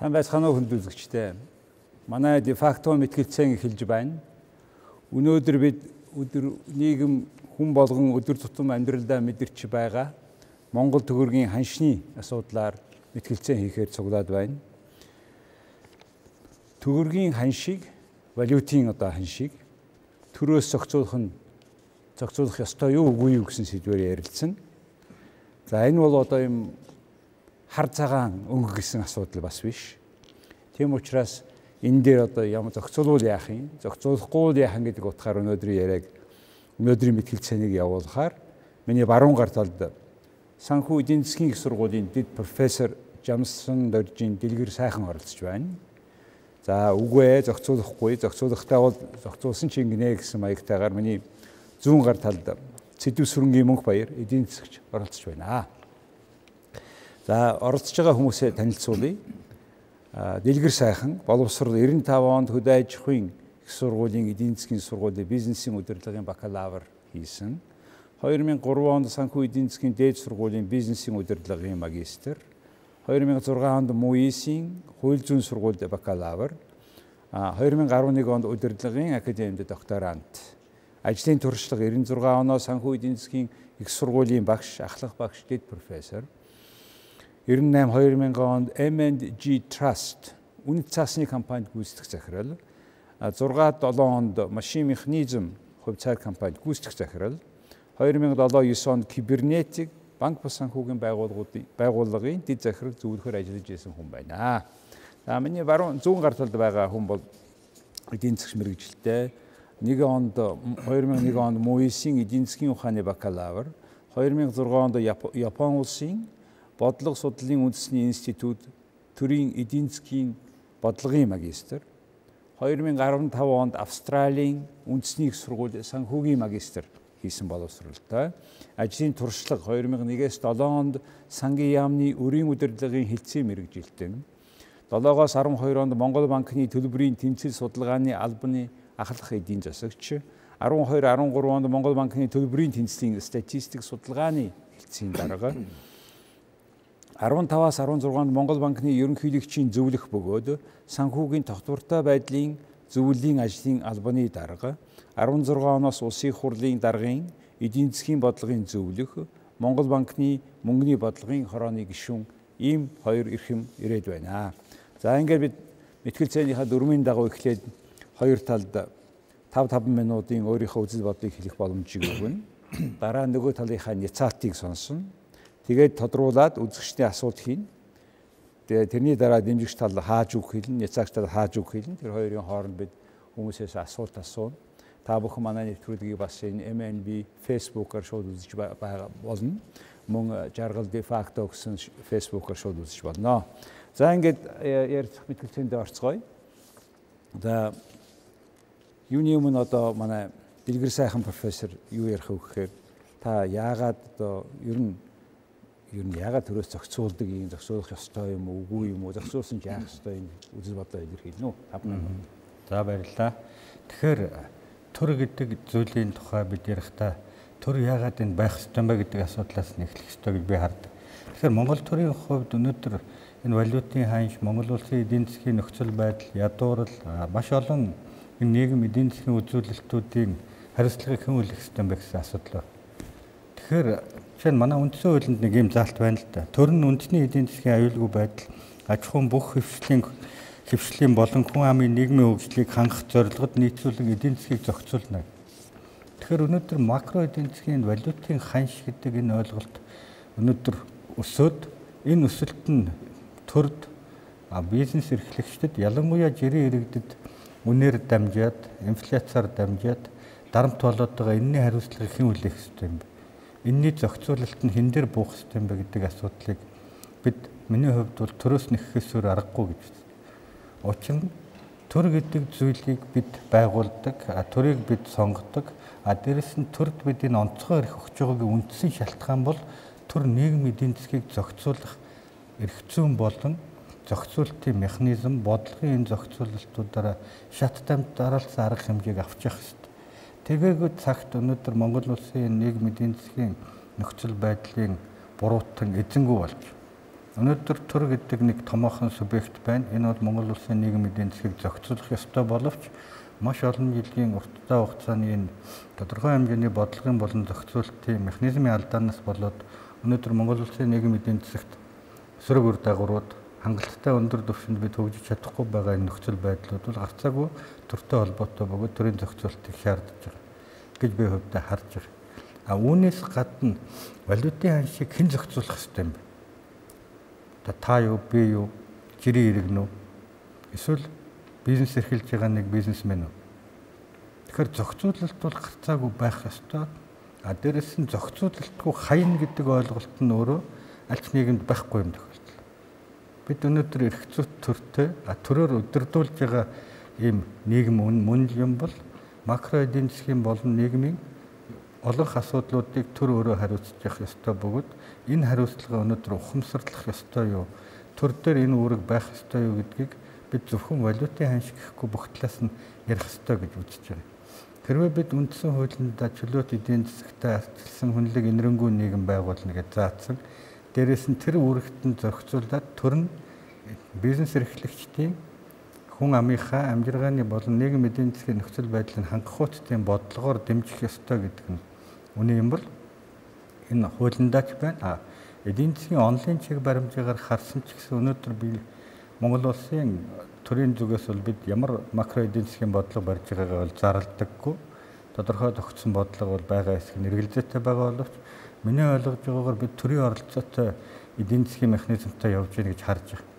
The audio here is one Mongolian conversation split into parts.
Сайн байцгаана уу хүндрэлзэгчтэй. Манай Дефакто Мэтгэлцээн эхэлж байна. Өнөөдөр бид нийгэм хүн болгон өдөр тутам амьдралдаа мэдэрч байгаа Монгол төгрөгийн ханшны асуудлаар мэтгэлцээн хийхээр цуглаад байна. Төгрөгийн ханшийг, валютын ханшийг төрөөс зохицуулах ёстой юу үгүй юу гэсэн сэдвээр ярилцсан. За энэ бол ийм хар цагаан өнгө гэсэн асуудал бас биш. Тийм учраас энэ дээр ямар зохицуулбал яах юм, зохицуулахгүй яах юм гэдэг утгаар өнөөдрийн мэтгэлцээнийг явуулахаар миний баруун гар талд санхүү эдийн засгийн их сургуулийн дэд профессор Ж.Дэлгэрсайхан оролцож байна. За үгүй ээ зохицуулахгүй, зохицуулахтаа бол зохицуулсан ч ингэнэ гэсэн маягтайгаар миний зүүн гар талд Ц.Мөнхбаяр эдийн засагч оролцож байна. За оролцож байгаа хүмүүсээ танилцуулъя. Дэлгэрсайхан боловсрол 95 онд хөдөө аж ахуйн их сургуулийн эдийн засгийн сургуулийн бизнесийн удирдлагын бакалавр хийсэн. 2003 онд санхүү эдийн засгийн дээд сургуулийн бизнесийн удирдлагын магистр. 2006 онд МУИ-ийн хууль зүйн сургуульд бакалавр. 2011 онд удирдлагын академид докторант. Ажлын туршлага 96 оноо санхүү эдийн засгийн их сургуулийн багш, ахлах багш, дэд профессор. 98-2000 онд M&G Trust үнэт цаасны компанид гүйцэтгэх захирал, 6-7 онд машин механизм хувь цаар компанид гүйцэтгэх захирал, 2007-9 онд кибернетик банк ба санхүүгийн байгууллагын дэд захирал зөвлөхөр ажиллаж байсан хүн байна. За миний зүүн гар талд байгаа хүн бол эдийн засгийн мэргэжилтэй. 2001 онд МУИ-ийн эдийн засгийн ухааны бакалавр, 2006 онд Япон улсын бодлого судлалын үндэсний институт төрийн эдийн засгийн бодлогын магистр, 2015 онд Австралийн үндэсний их сургууль санхүүгийн магистр хийсэн боловсролтой. Ажлын туршлага 2001-с 7 онд сангийн яамны өрийн удирдлагын хэлтсийн мэргэжилтэн, 7-оос 12 онд Монгол банкны төлбөрийн тэнцэл судалгааны албаны ахлах эдийн засагч, 12-13 онд Монгол банкны төлбөрийн тэнцлийн статистик судалгааны хэлтсийн дарга, 15-аас 16 онд Монгол банкны ерөнхийлөгчийн зөвлөх бөгөөд санхүүгийн тогтвортой байдлын зөвлөлийн ажлын албаны дарга, 16 оноос улсын хурлын даргын эдийн засгийн бодлогын зөвлөх, Монгол банкны мөнгөний бодлогын хорооны гишүүн ийм хоёр эрхэм ирээд байна. За ингээд бид мэтгэлцээнийхээ дөрмийн дагуу эхлээд хоёр талд 5 минутын өөрийнхөө үзэл бодлыг хэлэх боломжийг өгнө. Дараа нөгөө талынхаа Няцаачийг сонсно. Тэгээд тодруулаад үзэгчдийн асуулт хийн. Тэгээд тэрний дараа дэмжигч тал хааж өгөх хэлнэ, Няцаагч тал хааж өгөх хэлнэ. Тэр хоёрын хооронд бид хүмүүсээс асуулт асууна. Та бүхэн манай нэвтрүүлгийг бас энэ MNB Facebook-аар шууд үзэж болно. Мөн жаргал DeFacto гэсэн Facebook-аар шууд үзэж болно. За ингээд ярилцах мэтгэлцээндээ орцгоё. За юуны өмнө манай Дэлгэрсайхан профессор юу ярих вэ гэхээр та яагаад ер нь яагаад төрөөс зохицуулдаг юм, зохицуулах ёстой юм уу, үгүй юм уу, зохицуулсан ч яах ёстой юм үзэл бодлоо илэрхийлнэ үү? 5 минут. За баярлалаа. Тэгэхээр төр гэдэг зүйлийн тухай бид ярихдаа төр яагаад энэ байх ёстой юм бэ гэдэг асуудлаас нь эхлэх ёстой гэж би хардаг. Тэгэхээр Монгол төрийн хувьд өнөөдөр энэ валютын ханш, Монгол улсын эдийн засгийн нөхцөл байдал, ядуурл маш олон энэ нийгэм эдийн засгийн үзүүлэлтүүдийн хариуцлагыг хэн үлээх ёстой юм бэ гэсэн асуудал байна. Тэгэхээр жишээ нь манай үндсэн хуулинд нэг юм заалт байна л да. Төр нь үндэсний эдийн засгийн аюулгүй байдал, аж ахуйн бүх хэвшлийн болон хүн амын нийгмийн хөгжлийг хангах зорилгод нийцүүлэн эдийн засгийг зохицуулна. Тэгэхээр өнөөдөр макро эдийн засгийн валютын ханш гэдэг энэ ойлголт өнөөдөр өсөөд энэ өсөлт нь төрд бизнес эрхлэгчдэд ялангуяа жирийн иргэдэд үнээр дамжаад, инфляцаар дамжаад дарамт болоод байгаа энэний хариуцлагыг хэн үлээх ёстой юм бэ? Энэний зохицуулалт нь хэн дээр буух ёстой юм бэ гэдэг асуудлыг бид миний хувьд бол төрөөс нэхээс өөр аргагүй гэж байна. Учир нь төр гэдэг зүйлийг бид байгуулдаг, төрийг бид сонгодог, дээрэс нь төрд бид энэ онцгой эрх өгч байгаагийн үндсэн шалтгаан бол төр нийгэм эдийн засгийг зохицуулах эрх зүйн болон зохицуулалтын механизм, бодлогын энэ зохицуулалтуудаараа шат тамд дараалсан арга хэмжээг авч явах ёстой. Тэгээгүйт цагт өнөөдөр Монгол улсын нийгэм эдийн засгийн нөхцөл байдлын буруутан эзэнгүй болж Өнөөдөр төр гэдэг нэг томоохон субъект байна. Энэ бол Монгол улсын нийгэм эдийн засгийг зохицуулах ёстой боловч маш олон жилийн урттай хугацааны энэ тодорхой хэмжээний бодлогын болон зохицуулалтын механизмын алдаанаас болоод өнөөдөр Монгол улсын нийгэм эдийн засагт эсрэг үр дагаврууд хангалттай өндөр түвшинд бид хөгжиж чадахгүй байгаа энэ нөхцөл байдлууд бол гарцаагүй төртэй холбоотой бөгөөд төрийн зохицуулалтыг шаардж байгаа гэж би хувьдаа харж байгаа. А үүнээс гадна валютын ханшийг хэн зохицуулах ёстой юм бэ? Та юу, би юу, жирийн иргэн үү? Эсвэл бизнес эрхэлж байгаа нэг бизнесмен үү? Тэгэхээр зохицуулалт бол гарцаагүй байх ёстой. А дээрэс нь зохицуулалтгүй хаяна гэдэг ойлголт нь өөрөө аль ч нийгэмд байхгүй юм тохиолдол. Бид өнөөдөр эрх зүйт төртэй төрөөр өдөрдүүлж байгаа ийм нийгэм мөн юм бол макро эдийн засгийн болон нийгмийн олонх асуудлуудыг төр өөрөө хариуцж явах ёстой бөгөөд энэ хариуцлага өнөөдөр ухамсарлах ёстой юу? Төр дээр энэ үүрэг байх ёстой юу гэдгийг бид зөвхөн валютын ханшиг гэхгүй бүх талаас нь ярих ёстой гэж үзэж байна. Хэрвээ бид үндсэн хуулиндаа чөлөөт эдийн засагтай ардчилсан хүнлэг энэрэнгүй нийгэм байгуулна гэж заасан. Дээрээс нь тэр үүрэгт нь зохицуулаад төр нь бизнес эрхлэгчдийн хүн амынхаа амжиргааны болон нийгэм эдийн засгийн нөхцөл байдлыг хангах хуцтын бодлогоор дэмжих ёстой гэдэг нь үнэн юм бол энэ хуулиндаач байна. Эдийн засгийн онлайн чиг баримжаагаар харсан ч гэсэн өнөөдөр би Монгол улсын төрийн зүгээс бол бид ямар макро эдийн засгийн бодлого барьж байгаагаа бол зарлдаггүй. Тодорхой тогтсон бодлого бол байгаа хэсэг нь эргэлзээтэй байгаа боловч миний ойлгож байгаагаар бид төрийн оролцоотой эдийн засгийн механизмтай явж байна гэж харж байна.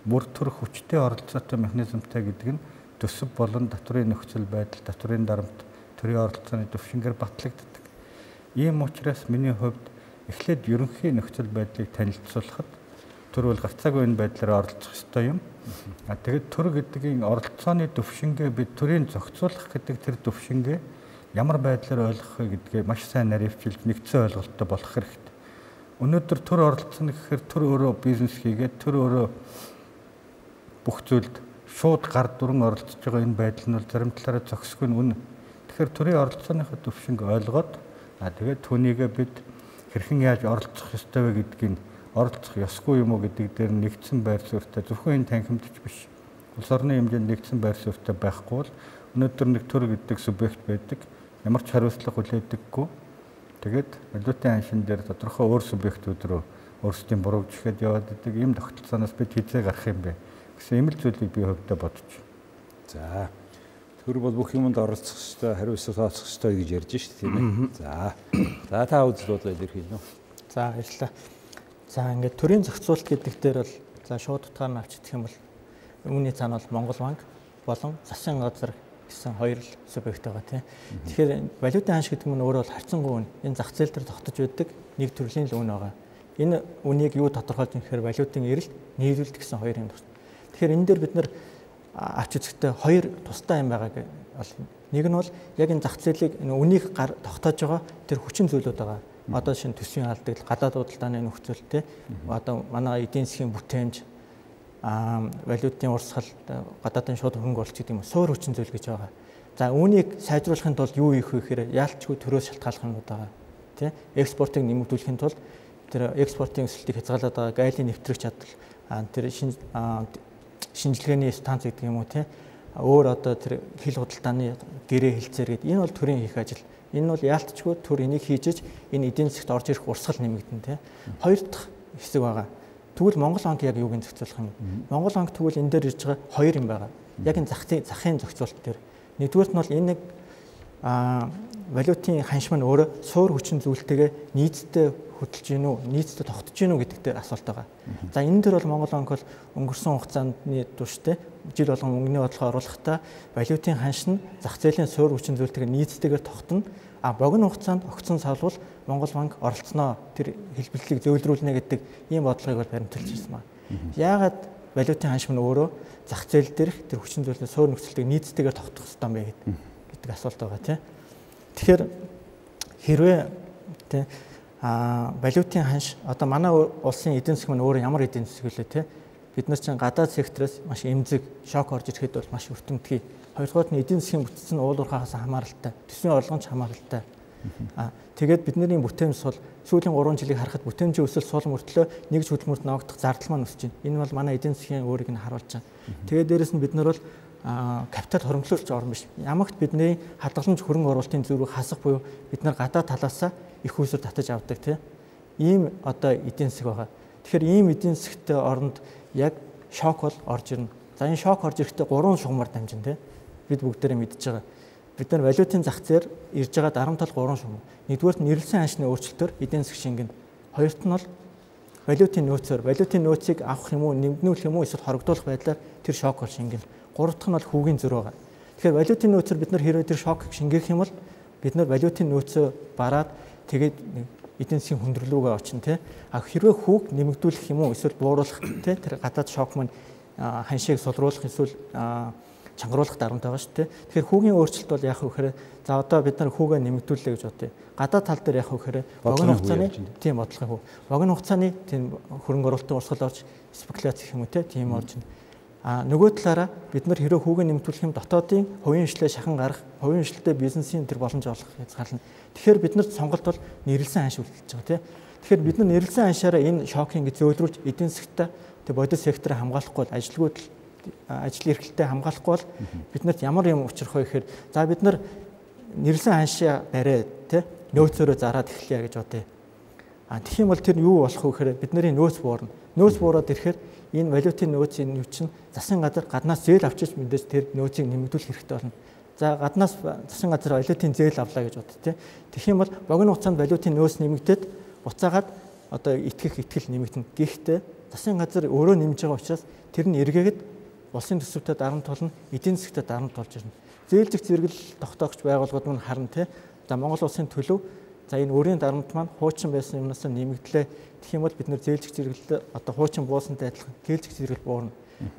Бүр төр хүчтэй оролцоотой механизмтай гэдэг нь төсөв болон татврын нөхцөл байдал, татврын дарамт, төрийн оролцооны төвшингээр батлагддаг. Ийм учраас миний хувьд эхлээд ерөнхий нөхцөл байдлыг танилцуулахад төр бол гарцаагүй энэ байдлаар оролцох ёстой юм. Тэгээд төр гэдгийн оролцооны төвшингээ бид төрийн зохицуулах гэдэг тэр төвшингээ ямар байдлаар ойлгох вэ гэдгээ маш сайн наривчилж нэгдсэн ойлголттой болох хэрэгтэй. Өнөөдөр төр оролцоно гэхээр төр өөрөө бизнес хийгээд төр өөрөө бүх зүйлд шууд гар дүрэн оролцож байгаа энэ байдал нь бол зарим талаараа зохисгүй нь үнэ. Тэгэхээр төрийн оролцооныхоо төвшинг ойлгоод тэгээд түүнийгээ бид хэрхэн яаж оролцох ёстой вэ гэдгийг оролцох ёсгүй юм уу гэдэг дээр нэгдсэн байр суурьтай зөвхөн энэ танхимдч биш. Улс орны хэмжээнд нэгдсэн байр суурьтай байхгүй бол өнөөдөр нэг төр гэдэг субъект байдаг. Ямар ч хариуцлага хүлээдэггүй. Тэгээд валютын ханшин дээр тодорхой өөр субъектүүд рүү өөрсдийн буруу жихэд яваад идэг. Ийм тогтолцооноос бид хизээ гарах юм бэ гэсэн ийм л зүйлийг би хувьдаа бодож байна. За. Төр бол бүх юмд оролцох ёстой, хариуцлага тооцох ёстой гэж ярьж шүү дээ, тийм ээ. За. За та үзлүүлээ илэрхийлнэ. За баярлалаа. За ингээд төрийн зохицуулалт гэдэг дээр бол за шууд утгаар нь авч идэх юм бол үүний цаана бол Монгол банк болон засгийн газар гэсэн хоёр л субъект байгаа тийм. Тэгэхээр валютын ханш гэдэг нь өөрөө бол харьцангуй үн. Энэ зах зээл дээр тогтож байдаг нэг төрлийн л үн байгаа. Энэ үнийг юу тодорхойлж юм гэхээр валютын эрэлт, нийлүүлэлт гэсэн хоёр юм байна. Тэгэхээр энэ дээр бид нэр авч үзэхдээ хоёр тусдаа юм байгаа бол нэг нь бол яг энэ зах зээлийг үнийг тогтоож байгаа тэр хүчин зүйлүүд байгаа. Одоо шинэ төсвийн алдагдлал, гадаад худалдааны нөхцөл тийм. Одоо манай эдийн засгийн бүтээмж валютын урсгал, гадаадын шууд хөрөнгө оруулалт гэдэг юм суур хүчин зүйл гэж байгаа. За үүнийг сайжруулахын тулд юу хийх вэ гэхээр яалтчгүй төрөөс шалтгааллах юмуд байгаа. Тэ? Экспортыг нэмэгдүүлэхийн тулд тэр экспортын өсөлтийг хязгаарлаад байгаа гайлын нэвтрэх чадвар, тэр шинжилгээний станц гэдэг юм уу тийм. Өөр одоо тэр хил худалдааны гэрээ хэлцээр гэдэг энэ бол төрийн хийх ажил. Энэ бол яалтчгүй төр энийг хийж энэ эдийн засгт орж ирэх урсгал нэмэгдэн тийм. Хоёр дахь хэсэг байгаа. Тэгвэл Монгол банк яг юуг зохицуулах юм? Монгол банк тэгвэл энэ дээр ирж байгаа хоёр юм байгаа. Яг энэ захын зохицуулалт дээр. Нэгдүгээрт нь бол энэ нэг валютын ханш маань өөрөө суур хүчин зүйлтэйгээ нийцтэй хөдөлж гин үү, нийцтэй тогтож гин үү гэдэг дээр асуулт байгаа. За энэ дээр бол Монгол банк бол өнгөрсөн хугацааны турштай жил болгон мөнгөний бодлого оруулахдаа валютын ханш нь зах зээлийн суур хүчин зүйлтэйгээ нийцтэйгээр тогтно. Богино хугацаанд огцон салвал Монгол банк оролцсноо тэр хэлбэлтийг зөөлрүүлнэ гэдэг ийм бодлогыг бол баримталж ирсэн байна. Яагаад валютын ханш маань өөрөө зах зээл дээрх тэр хүчин зүйлтэй суур нөхцөлтэйг нийцтэйгээр тогтох хэрэгтэй юм бэ гэдэг асуулт байгаа тийм. Тэгэхээр хэрвээ тийм валютын ханш одоо манай улсын эдийн засаг маань өөрөө ямар эдийн засаг вэ тийм. Бид нар чинь гадаад сектороос маш эмзэг шок орж ирэхэд бол маш өртөмтгий. Хоёрдугаар нь эдийн засгийн бүтцийн уулуурхаас хамааралтай, төсвийн орлогоч хамааралтай. Тэгээд бидний бүтээн сул сүүлийн 3 жилийг харахад бүтээмжийн өсөлт сул мөртлөө нэгж хөдөлмөрт ногдох зардал маань өсөж байна. Энэ бол манай эдийн засгийн өөрийг нь харуулж байна. Тэгээд дээрэс нь бид нар бол капитал хоримтлуулж орно биш. Ямагт бидний хадгаламж хөрөнгө оруулалтын зүрх хасах буюу бид нар гадаа талаасаа их усүр татаж авдаг тийм. Ийм одоо эдийн засаг байгаа. Тэгэхээр ийм эдийн засгт оронд яг шок бол орж ирнэ. За энэ шок орж ирэхдээ 3 шугамар дамжин тийм. Бид бүгдээрээ мэдж байгаа. Бид нар валютын зах зээл ирж байгаа дарамт тал 3 шугам. Нэгдүгээрт нь нэрлсэн ханшны өөрчлөлтөөр эдийн засаг шингэнэ. Хоёрт нь бол валютын нөөцөөр валютын нөөцийг авах юм уу, нэмгнүүлэх юм уу, эсвэл хоригдуулах байдлаар тэр шок бол шингэнэ. Гуравт нь бол хүүгийн зөрүү байгаа. Тэгэхээр валютын нөөцөөр бид нар хэрвээ тэр шокыг шингээх юм бол бид нар валютын нөөцөө бараад тэгээд эдийн засгийн хүндрэл рүүгээ очно тий. Хэрвээ хүүг нэмэгдүүлэх юм уу, эсвэл бууруулах тий тэр гадаад шок маань ханшийг сулруулах эсвэл чангаруулах дарамт байгаа шүү дээ. Тэгэхээр хүүгийн өөрчлөлт бол яах вэ гэхээр за одоо бид нар хүүгээ нэмэгдүүллээ гэж бодъё. Гадаад тал дээр яах вэ гэхээр богино хугацааны тийм бодлогын хүү. Богино хугацааны тийм хөрөнгө оруулалтын урсгал орж спекуляц гэх юм уу тийм орж байна. Нөгөө талаараа бид нар хэрэв хүүгээ нэмэгдүүлэх юм дотоодын хувийн хвшлээ шахан гарах, хувийн хвшлтэй бизнесийн тэр боломж олох хязгаарлана. Тэгэхээр бид нарт сонголт бол нэрлсэн ханш үлдчихэж байгаа тийм. Тэгэхээр бид нар нэрлсэн ханшаараа энэ шокыг ингэ зөөлрүүлж эдийн засгтаа тэг бодит секторыг хамгаалахгүй бол ажилгүйд ажил эрхлэлтэй хамгаалахгүй бол биднэрт ямар юм учрах вэ гэхээр за бид нар нэрлсэн ханшаа барай тий нөөцөөрөө зараад эхлэе гэж бодъё. Тэгэх юм бол тэр юу болох вэ гэхээр бидний нөөц буурна. Нөөц буураад ирэхээр энэ валютын нөөцийн юу чинь засгийн газар гаднаас зээл авчиж мэдээж тэр нөөцийг нэмэгдүүлэх хэрэгтэй болно. За гаднаас засгийн газар валютын зээл авлаа гэж бод тий. Тэгэх юм бол богино хугацаанд валютын нөөц нэмэгдээд буцаагаад одоо итгэл нэмэгдэнэ. Гэхдээ засгийн газар өөрөө нэмж байгаа учраас тэр нь эргээгээд улсын төсөвтэй дарамт толно, эдийн засгт дарамт болж ирнэ. Зээлжих зэрэгэл тогтоогч байгууллагууд мань харна тий. За Монгол улсын төлөв за энэ өөрийн дарамт маань хуучин байсан юмнаас нэмэгдлээ. Тэгэх юм бол бид нэр зээлжих зэрэгэлд одоо хуучин буусантай адилхан зээлжих зэрэгэл буурна.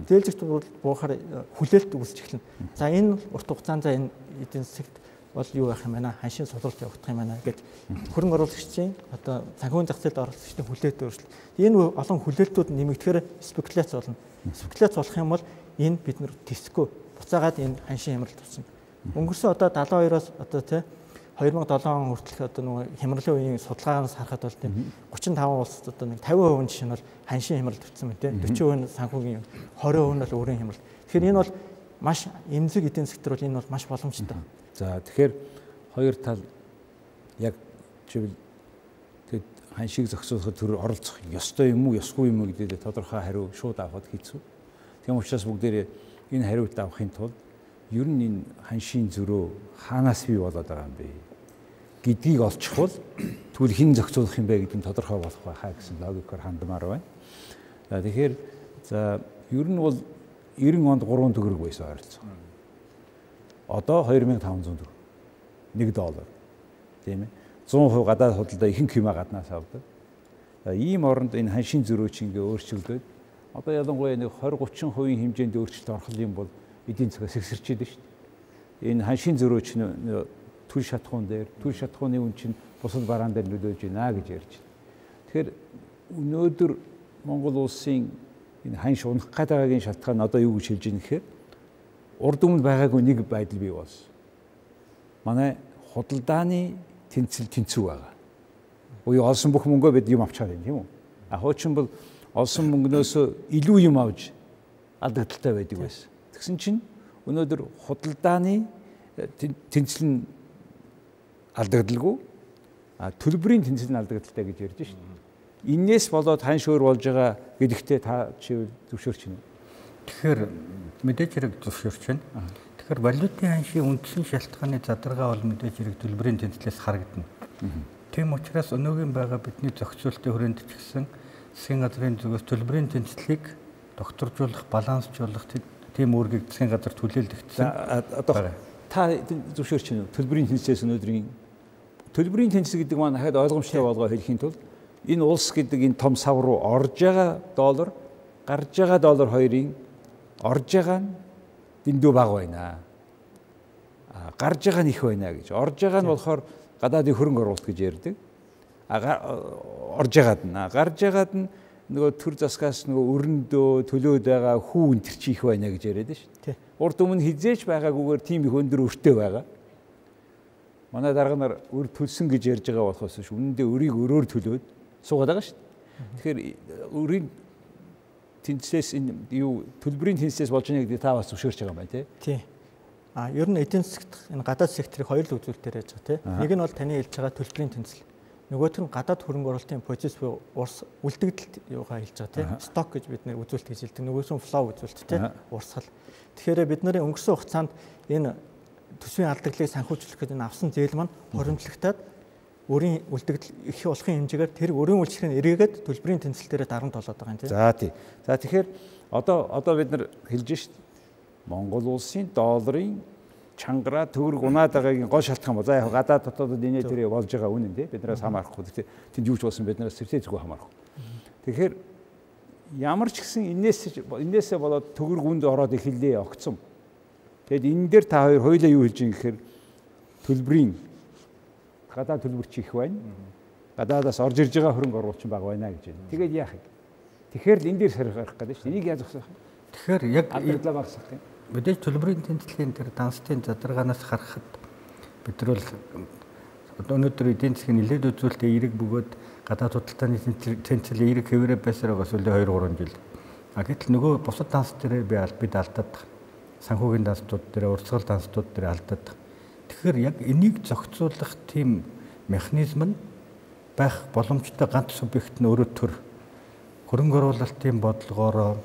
Зээлжих буухаар хүлээлт үүсч эхэлнэ. За энэ урт хугацаанд за энэ эдийн засагт бол юу байх юм байна? Ханшийн сулралт явагдах юм байна гэд хөрөнгө оруулагчийн одоо санхүүгийн зах зээлд оролцогчдын хүлээлт өөрчлөлт. Энэ олон хүлээлтүүд нэмэгдэхээр спекуляц болно. Спекуляц болох юм бол энэ бид нар тэсэхгүй буцаагаад энэ ханшийн хямралд орсон. Өнгөрсөн одоо 72-оос одоо тий 2007 он хүртэлх одоо нөгөө хямралын үеийн судалгаараас харахад бол тийм 35 улсад одоо нэг 50% жишээ нь бол ханшийн хямралд орсон байна тий 40% нь санхүүгийн 20% нь бол өөрийн хямралд. Тэгэхээр энэ бол маш эмзэг эдийн засгт бол энэ бол маш боломжтой. За тэгэхээр хоёр тал яг жишээл тэгэд ханшийг зохицуулахад төр оролцох ёстой юм уу, ёсгүй юм уу гэдэг тодорхой хариу шууд авахд хэцүү. Тийм учраас бүгдээрээ энэ хариулт авахын тулд ер нь энэ ханшийн зөрөө хаанаас бий болоод байгаа юм бэ гэдгийг олчих бол тэгвэл хэн зохицуулах юм бэ гэдэг нь тодорхой болох байхаа гэсэн логикоор хандмаар байна. За тэгэхээр за ер нь бол 90 онд 3 төгрөг байсан ойролцоо. Одоо 2500 төгрөг. $1. Тийм ээ. 100% гадаад худалдаа ихэнх юмаа гаднаас авдаг. Ийм оронд энэ ханшийн зөрөө чинь ингээ өөрчлөгдөд одоо ялангуяа нэг 20-30% хэмжээнд өөрчлөлт орох юм бол эдийн засгаас сэгсэрчээд шүү дээ. Энэ ханшийн зөрөө чинь түл шатахуун дээр, түл шатахууны үн чинь бусад бараан дээр нөлөөлж байна гэж ярьж байна. Тэгэхээр өнөөдөр Монгол улсын энэ ханш унах гадаагийн шалтгаан одоо юу гэж хэлж байна гэхээр урд өмнө байгаагүй нэг байдал бий болсон. Манай худалдааны тэнцүү байгаа. Буюу олсон бүх мөнгөө бид юм авчаар юм тийм үү? Хуучин бол олсон мөнгнөөс илүү юм авч алдагдaltaй байдаг байсан. Тэгсэн чинь өнөөдөр худалдааны тэнцэл нь алдагдaltaгүй, төлбөрийн тэнцэл нь алдагдaltaй гэж ярьж шин. Иннээс болоод ханш өөр болж байгаа гэдэгтээ та чивэл зөвшөөрч байна. Тэгэхээр мэдээж хэрэг зөвшөөрч байна. Тэгэхээр валютын ханшийн үндсэн шалтгааны задаргаа бол мэдээж хэрэг төлбөрийн тэнцлээс харагдана. Тийм учраас өнөөгийн байгаа бидний зохицуулалтын хүрээнд ч гэсэн засгийн газрын зүгээс төлбөрийн тэнцлийг докторжуулах, балансжуулах тийм үүргийг засгийн газар түлээлгдсэн. Одоо та зөвшөөрч байна уу? Төлбөрийн тэнцлээс өнөөдрийн төлбөрийн тэнцэл гэдэг маань дахиад ойлгомжтой болгоо хэлхийн тулд энэ улс гэдэг энэ том сав руу орж байгаа доллар, гарж байгаа доллар хоёрын орж байгаа нь дэндүү бага байна. Гарж байгаа нь их байна гэж. Орж байгаа нь болохоор гадаадын хөрөнгө оруулалт гэж ярьдаг. Орж байгаад нь гарж байгаад нь нөгөө төр засгаас нөгөө өрөндөө төлөөд байгаа хүү өнтер чи их байна гэж яриад шүү дээ. Урд өмнө хизээч байгаагүйгээр тийм их өндөр өртөө байгаа. манай дарга нар өр төлсөн гэж ярьж байгаа болохоос ш үнэндээ өрийг өрөөр төлөөд суугаад байгаа шүү дээ. Тэгэхээр өрийн тэнцлээс энэ юу төлбөрийн тэнцлээс болж байгаа гэдэг та бас зөвшөөрч байгаа юм байна тий. Ер нь эдийн засагт энэ гадаад секторыг хоёр л үзүүлэлтээр яаж байгаа тий. Нэг нь бол таны хэлж байгаа төлбөрийн тэнцэл. Нөгөөх нь гадаад хөрөнгө оруулалтын позиц буюу урс үлдэгдэлт юугаа хэлж байгаа тий. Сток гэж бид нэр үзүүлэлт хийж хэлдэг. Нөгөөс нь флоу үзүүлэлт тий. Урсгал. Тэгэхээр бид нарын өнгөрсөн хугацаанд энэ төсвийн алдаглыг санхүүжүүлэх гэдэг энэ авсан зээл маань хоримтлагтаад өрийн үлдэгдэл их болохын хэмжээгээр тэр өрийн үйлчлэгийн эргээгээд төлбөрийн тэнцэл дээрээ дарамт болоод байгаа юм тий. За тий. За тэгэхээр одоо бид нар хэлж шít Монгол улсын долларын чангараа төгрөг унаад байгаагийн гол шалтгаан бол за яг гадаад дотоодод инээ тэрэ болж байгаа үнэн тий. Биднээс хамаарахгүй. Тэнд юу ч болсон биднээс сэртээ зүгөө хамаарахгүй. Тэгэхээр ямар ч гэсэн энээсээ болоод төгрөг үнд ороод эхэллээ огцсон. Тэгэд энэ дээр та хоёр хоёулаа юу хэлж байгаа гэхээр төлбөрийн гадаад төлбөрч их байна. Гадаадаас орж ирж байгаа хөрөнгө оруулалт баг байна гэж байна. Тэгээд яах вэ? Тэгэхээр л энэ дээр сарих гарах гэдэг шүү дээ. Энийг яаж зогсоох вэ? Тэгэхээр яг алдардлаа багсах юм. Мэдээж төлбөрийн тэнцлийн тэр данстын задаргаанаас харахад бид нар бол одоо өнөөдөр эдийн засгийн нэлээд үзүүлэлтээ эерэг бөгөөд гадаад худалдааны тэнцэл эерэг хэвээрээ байсаар байгаа сүүлийн 2-3 жил. Гэтэл нөгөө бусад данс дээр бид алдаад санхүүгийн данстууд дээр урсгал данстууд дээр алдаад. Тэгэхээр яг энийг зохицуулах тийм механизм нь байх боломжтой ганц субъект нь өөрөө төр хөрөнгө оруулалтын бодлогоороо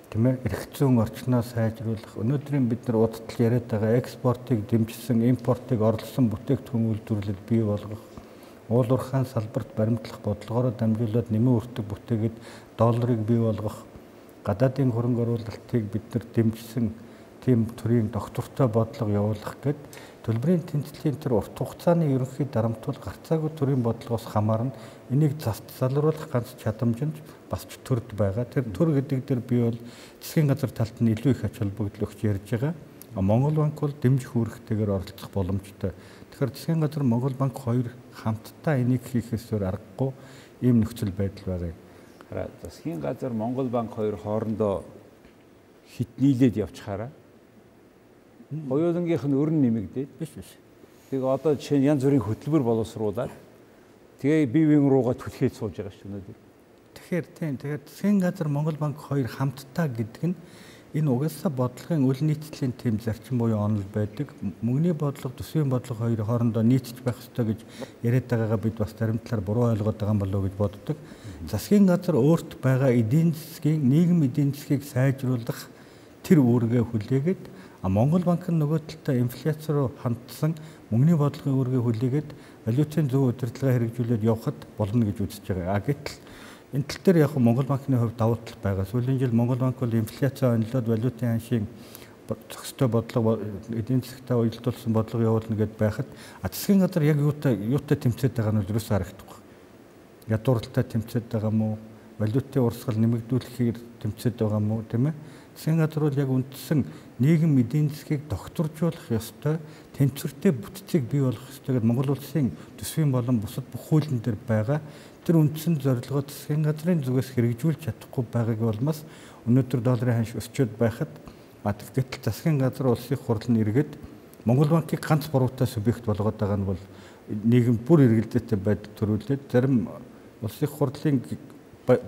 тийм ээ эрх зүйн орчноо сайжруулах өнөөдрийн бид нар удаа яриад байгаа экспортыг дэмжсэн импортыг орлсон бүтээгдэхүүн үйлдвэрлэл бий болгох уул уурхайн салбарт баримтлах бодлогоороо дамжуулаад нэмэн үртэг бүтээгээд долларыг бий болгох гадаадын хөрөнгө оруулалтыг бид нар дэмжсэн тийм төрлийн доктортой бодлого явуулах гэд төлбөрийн тэнцлийн тэр урт хугацааны ерөнхий дарамтуул гарцаагүй төрлийн бодлогоос хамаарна энийг залруулах ганц чадамж нь бас ч төрд байгаа. Тэр төр гэдэг дээр би бол засгийн газар талд нь илүү их ач холбогдол өгч ярьж байгаа. Монгол банк бол дэмжих үүрэгтэйгээр оролцох боломжтой. Тэгэхээр засгийн газар Монгол банк хоёр хамтдаа энийг хийхээс өөр аргагүй ийм нөхцөл байдал байгаа юм. Хараа засгийн газар Монгол банк хоёр хоорондоо хит нийлээд явчихаараа хоёулангийнх нь өрн нэмэгдээд биш. Тэгээ одоо жишээ нь янз бүрийн хөтөлбөр боловсруулаад тэгээ бие биен руугаа түлхээд сууж байгаа шүү дээ. Тэгэхээр засгийн газар Монгол банк хоёр хамтдаа гэдэг нь энэ угаасаа бодлогын үл нийцлийн тэм зарчим буюу онол байдаг. Мөнгөний бодлого, төсвийн бодлого хоёр хоорондоо нийцж байх ёстой гэж яриад байгаагаа бид бас зарим талаар буруу ойлгоод байгаа юм болов уу гэж боддог. Засгийн газар өөрт байгаа эдийн засгийн нийгэм эдийн засгийг сайжруулах тэр үүргээ хүлээгээд Монгол банк нь нөгөө талдаа инфляц руу хандсан мөнгөний бодлогын үүргээ хүлээгээд валютын зөв удирдлага хэрэгжүүлээд явхад болно гэж үзэж байгаа. Гэтэл энэ тал дээр яг Монгол банкны хувьд давуу тал байгаа. Сүүлийн жил Монгол банк бол инфляцаа онлоод валютын ханшийг зохистой бодлого эдийн засгтаа уялдуулсан бодлого явуулна гэд байхад засгийн газар яг юутай тэмцээд байгаа нь юусаа харагдахгүй. Ядууралтай тэмцээд байгаа мó, валютын урсгал нэмэгдүүлэхээр тэмцээд байгаа мó, тийм ээ? Засгийн газар бол яг үндсэн нийгэм эдийн засгийг докторжуулах ёстой, тэнцвэртэй бүтцийг бий болгох ёстой гэдэг Монгол улсын төсвийн болон бусад бүх хуулийн дээр байгаа. Тэр үндсэн зорилгоо засгийн газрын зүгээс хэрэгжүүлж чадахгүй байгааг болмоос өнөөдөр долларын ханш өсчөөд байхад гэтэл засгийн газар улсын хурал нь эргээд Монгол банкыг ганц буруутай субъект болгоод байгаа нь бол нийгэм бүр эргэлдээтэй байдал төрүүлээд зарим улсын хурлын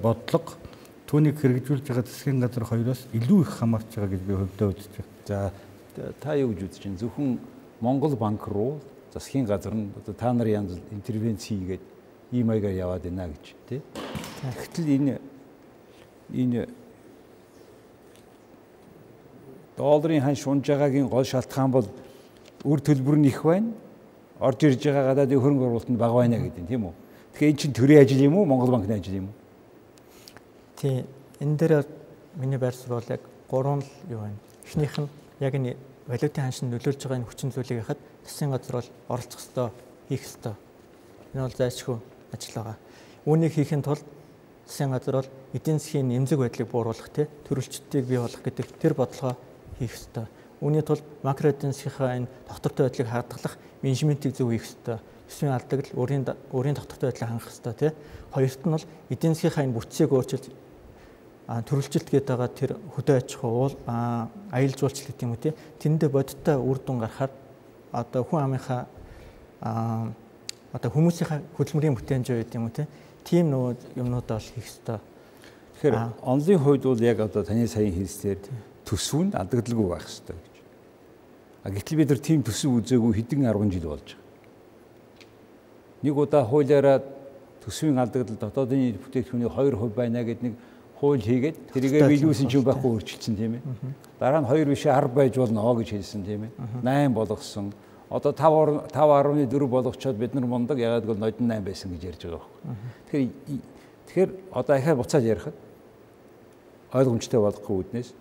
бодлого түүнийг хэрэгжүүлж байгаа засгийн газар хоёроос илүү их хамаарч байгаа гэж би хөвдөө үзэж байна. За та юу гэж үзэж байна? Зөвхөн Монгол банк руу засгийн газар нь та нарын янз интервенц хийгээд ийм маягаар яваад байна гэж тий. Тэгтэл энэ долларын ханш унж байгаагийн гол шалтгаан бол үр төлбөр нь их байна. Орж ирж байгаа гадаадын хөрөнгө оруулалт нь бага байна гэдэг нь тийм үү? Тэгэхээр эн чинь төрийн ажил юм уу? Монгол банкны ажил юм уу? Тийм. Энэ дээр миний байр суурь бол яг 3 л юу байна. Эхнийх нь яг энэ валютын ханшид нөлөөлж байгаа энэ хүчин зүйлийг хахад засгийн газар бол оролцох ёстой, хийх ёстой. Энэ бол зайлшгүй ажил байгаа. Үүнийг хийхин тулд засгийн газар бол эдийн засгийн эмзэг байдлыг бууруулах, төрөлчдгийг бий болгох гэдэг тэр бодлогоо хийх ёстой. Үүний тулд макро эдийн засгийнхаа энэ доктортой байдлыг хадгалах менежментийг зөв хийх ёстой. Төсвийн алдагл өөрийн доктортой байдлыг хангах ёстой. Хоёрт нь бол эдийн засгийнхаа энэ бүтцийг өөрчилж төрөлжилт гэдэг байгаа тэр хөдөө аж ахуй аялал жуулчлал гэдэг юм уу Тэндээ бодиттой үр дүн гарахаар одоо хүн амынхаа одоо хүмүүсийн хөдөлмөрийн бүтээмж байд юм уу тийм нөгөө юмнуудаа бол хийх ёстой. Тэгэхээр онлын хувьд бол яг одоо таны саяхан хэлснээр төсөв нь алдагдaltaгүй байх ёстой гэж. Гэтэл бид нар тийм төсөв үзээгүй хэдэн 10 жил болж байгаа. Нэг удаа хуулиараа төсвийн алдагдал дотоодын бүтээгдэхүүний 2% байна гэдэг нэг хууль хийгээд тэрийгээ биелүүлсэн чинь байхгүй өөрчилсөн тийм ээ. Дараа нь 2 биш 10 байж болно гэж хэлсэн тийм ээ. 8 болгосон. Одоо 5.4 болгочоод бид нар мундаг ягаад гэвэл нодон 8 байсан гэж ярьж байгаа байхгүй. Тэгэхээр одоо ахаа буцаад ярихад ойлгомжтой болохгүй үүднээс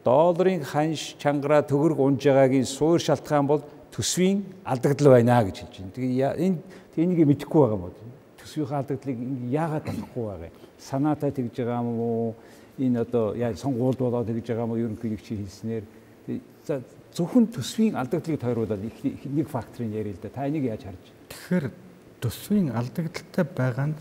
долларын ханш чангараа төгрөг унж байгаагийн суур шалтгаан бол төсвийн алдагдал байна гэж хэлж байна. Тэгээд энийг мэдэхгүй байгаа юм байна. Төсвийн алдагдлыг яагаад болохгүй байгаа юм? Санаатай тэгж байгаа юм уу? Энэ одоо яа сонгуульд болоод тэгж байгаа юм уу? Ерөнхийлөгчийн хэлснээр зөвхөн төсвийн алдагдлыг тойруулаад нэг факторыг яриа л да. Та энийг яаж харж байна? Тэгэхээр төсвийн алдагдaltaй байгаа нь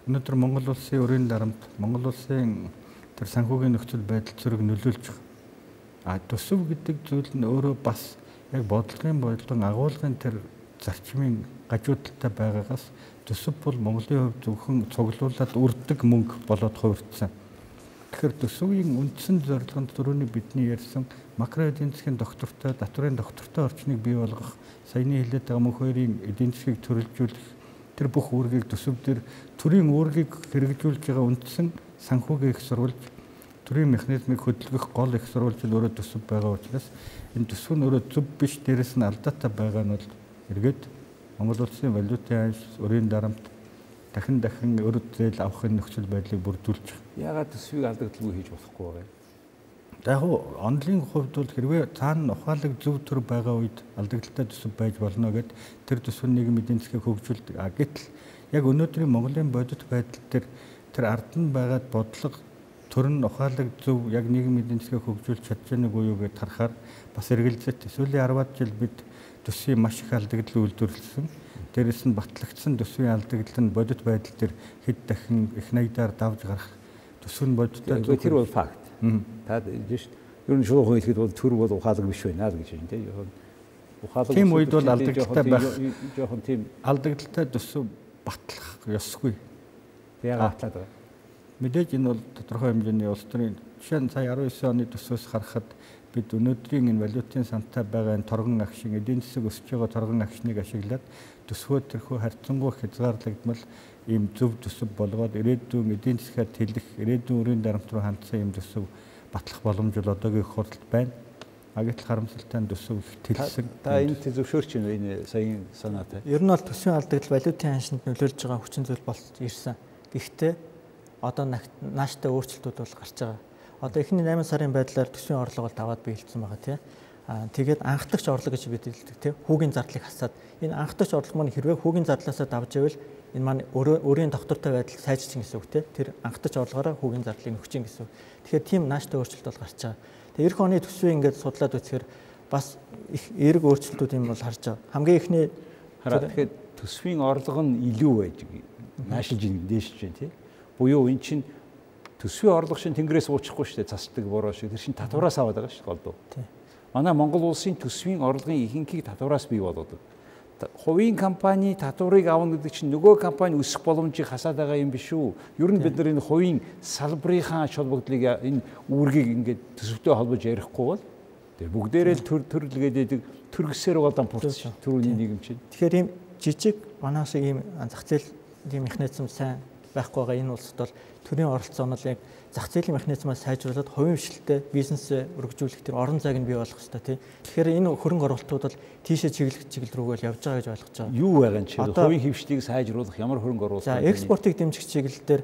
өнөөдөр Монгол улсын өрийн дарамт, Монгол улсын тэр санхүүгийн нөхцөл байдал зэрэг нөлөөлж байгаа. Төсөв гэдэг зүйл нь өөрөө бас яг бодлогын агуулгын тэр зарчмын гажуудалтай байгаагаас төсөв бол Монголын хувьд зөвхөн цуглуулад үрдэг мөнгө болоод хувирцсан. Тэгэхээр төсвийн үндсэн зорилго нь түрүүний бидний ярьсан макро эдийн засгийн доктортой, татврын доктортой орчныг бий болгох, саяны хэлээд байгаа мөнх хоёрын эдийн засгийг төрөлжүүлэх, тэр бүх үүргийг төсөв дээр төрийн үүргийг хэрэгжүүлж байгаа үндсэн санхүүгийн их сурвалж, төрийн механизмыг хөдөлгөх гол их сурвалж нь өөрөө төсөв байгаа учраас энэ төсөв нь өөрөө зөв биш, дээрэс нь алдаатай байгаа нь бол эргээд Монгол улсын валютын өрийн дарамт дахин өр зээл авахын нөхцөл байдлыг бүрдүүлж байгаа. Яагаад төсвийг алдагдaltaгүй хийж болохгүй байгаа юм? Яг онлын хувьд бол хэрвээ цаана ухаалаг зөв төр байгаа үед алдагдaltaй төсөв байж болно гэд тэр төсвийн нийгэм эдийн засгийг хөгжүүлдэг. Гэтэл яг өнөөдрийн Монголын бодит байдал дээр тэр ард нь байгаад бодлого төр нь ухаалаг зөв яг нийгэм эдийн засгийг хөгжүүлж чадж байгааг уу гэж харахаар бас эргэлзээтэй. Сүүлийн 10-аад жил бид төсвийн маш их алдагдал үйлдвэрлэсэн. Дээрээс нь батлагдсан төсвийн алдагдал нь бодит байдал дээр хэд дахин их наядаар давж гарах төсөв нь бодиттой. Тэр бол факт. Та жишээ ер нь шууд хэлэхэд бол төр бол ухаалаг биш байна гэж байна тийм. Ухаалаг тийм үед бол алдагдaltaй байх жоохон тийм алдагдaltaй төсөв батлах ёсгүй. Яагаад батлаад байгаа? Мэдээж энэ бол тодорхой хэмжээний улс төрийн жишээ нь сая 19 оны төсвөөс харахад бид өнөөдрийн энэ валютын сантай байгаа энэ торгон агшин эдийн засаг өсөж байгаа торгон агшныг ашиглаад төсвөө тэрхүү харьцангуй хязгаарлагдмал ийм зөв төсөв болгоод ирээдүйн эдийн засгаар тэлэх, ирээдүйн өрийн дарамт руу хандсан ийм төсөв батлах боломж бол одоогийн хурдд байна. Гэтэл харамсалтай нь төсөв их тэлсэн. Та энэ зөвшөөрч байна энэ саяын санаатай. Ер нь бол төсвийн алдагдал валютын ханшинд нөлөөлж байгаа хүчин зүйл болж ирсэн. Гэхдээ одоо нааштай өөрчлөлтүүд бол гарч байгаа. Одоо эхний 8 сарын байдлаар төсвийн орлого бол даваад биелсэн байгаа тийм. Тэгээд анхдагч орлого гэж бид хэлдэг тийм. Хүүгийн зардлыг хасаад энэ анхдагч орлого маань хэрвээ хүүгийн зардлаасаа давж ивэл энэ маань өөрийн доктортой байдал сайжирчин гэсэн үг тийм. Тэр анхдагч орлогоороо хүүгийн зардлыг нөхчин гэсэн үг. Тэгэхээр тийм нааштай өөрчлөлт бол гарч байгаа. Тэгээд эх оны төсвийг ингээд судлаад үзэхээр бас их эерэг өөрчлөлтүүд юм бол харж байгаа. Хамгийн эхний тэгэхээр төсвийн орлого нь илүү байдаг. Наашилж дээшж байна тийм. Буюу эн чинь төсвийн орлого шин тэнгэрээс уучихгүй шүү дээ. Цасдаг бороо шиг. Тэр шин татвараас аваад байгаа шүү дээ голдуу. Манай Монгол улсын төсвийн орлогын ихэнхийг татвараас бий болгодог. Хувийн компани татварыг авна гэдэг чинь нөгөө компани өсөх боломжийг хасаад байгаа юм биш үү? Ер нь бид нар энэ хувийн салбарынхаа ач холбогдлыг энэ үүргийг ингээд төсөвтэй холбож ярихгүй бол бүгдээрээ л төрлөгээд идэг төргөсээр угаалдан пурц төрөний нийгэм чинь. Тэгэхээр ийм жижиг манай шиг ийм зах зээлийн механизм сайн байхгүй байгаа энэ улсад бол төрийн оролцоо нь яг зах зээлийн механизмаа сайжруулад хувийн хвшилтэй бизнесээ өргөжүүлэх тэр орон зайг нь бий болгох хэрэгтэй тийм. Тэгэхээр энэ хөрөнгө оруулалтууд бол тийшээ чиглэл рүүгээ л явж байгаа гэж ойлгож байгаа. Юу байгаа нь чи хувийн хвшлийг сайжруулах ямар хөрөнгө оруулалт байна? За экспортыг дэмжих чиглэл дээр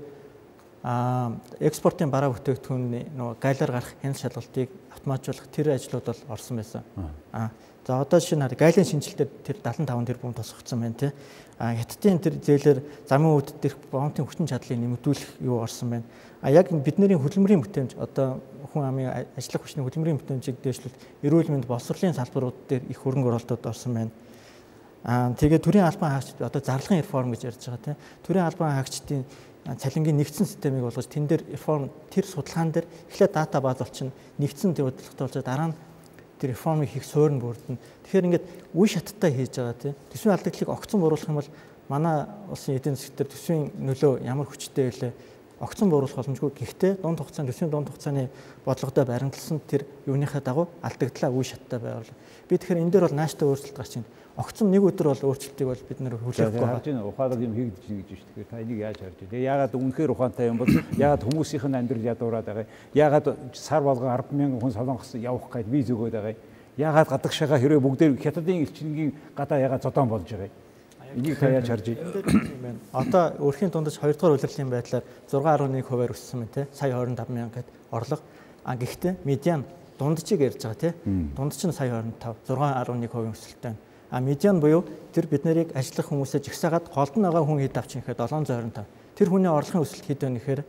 экспортын бараа бүтээгдэхүүний нөгөө гайлаар гарах хяналт шалгалтыг автоматжуулах тэр ажлууд бол орсон байсан. За одоо жишээ нь гайлын шинжилтээр тэр 75 тэрбум тосгогдсон байна тийм. Хятадын тэр зээлээр замын үүд дээрх бомтын хүчин чадлыг нэмэгдүүлэх юу орсон байна. Яг бидний хөдөлмөрийн бүтээмж одоо хүн амын ажиллах хүчний хөдөлмөрийн бүтээмжийг дээшлүүлэх эрүүл мэнд боловсролын салбарууд дээр их хөрөнгө оруулалтууд орсон байна. Тэгээд төрийн албан хаагчид одоо зарлагын реформ гэж ярьж байгаа тийм. Төрийн албан хаагчдын цалингийн нэгдсэн системийг болгож тэн дээр реформ тэр судалгаан дээр эхлээд дата бааз болчихно. Нэгдсэн тэр бодлоготой болж дараа нь тэр реформыг хийх суурь нь бүрдэнэ. Тэгэхээр ингээд үе шаттай хийж байгаа тийм. Төсвийн алдагдлыг огцон бууруулах юм бол манай улсын эдийн засгийн төсвийн нөлөө ямар хүчтэй вэ? Огцон бууруулах боломжгүй. Гэхдээ дунд хугацаанд төсвийн дунд хугацааны бодлогодоо баримтлсан тэр юуныхаа дагуу алдагдлаа үе шаттай байвал. Би тэгэхээр энэ дээр бол нааштай өөрчлөлт гарч байна. Огцон нэг өдөр бол өөрчлөлтийг бол бид нэр хүлээхгүй харж байна. Ухаалаг юм хийгдэж байна гэж байна. Тэгэхээр та энийг яаж харж байна? Яагаад үнэхээр ухаантай юм бол яагаад хүмүүсийнх нь амьдрал ядуураад байгаа? Яагаад сар болгон 10,000 хүн солонгос явах гээд виз өгөөд байгаа? Яагаад гадагшаага хэрэг бүгдээр хятадын элчингийн гадаа яагаад зодон болж байгаа? Энийг та яаж харж байна? Одоо өрхийн дундаж 2 дугаар улирлын байдлаар 6.1%-аар өссөн байна те. Сая 25,000 гээд орлого. Гэхдээ медиан дунджийг ярьж байгаа те. Дундч нь сая 25, 6.1% өсөлттэй байна. Медиан буюу тэр бид нарыг ажиллах хүмүүсээ жигсаагаад голд нь байгаа хүн хэд авч ихэд 725. Тэр хүний орлогын өсөлт хэд вэ гэхээр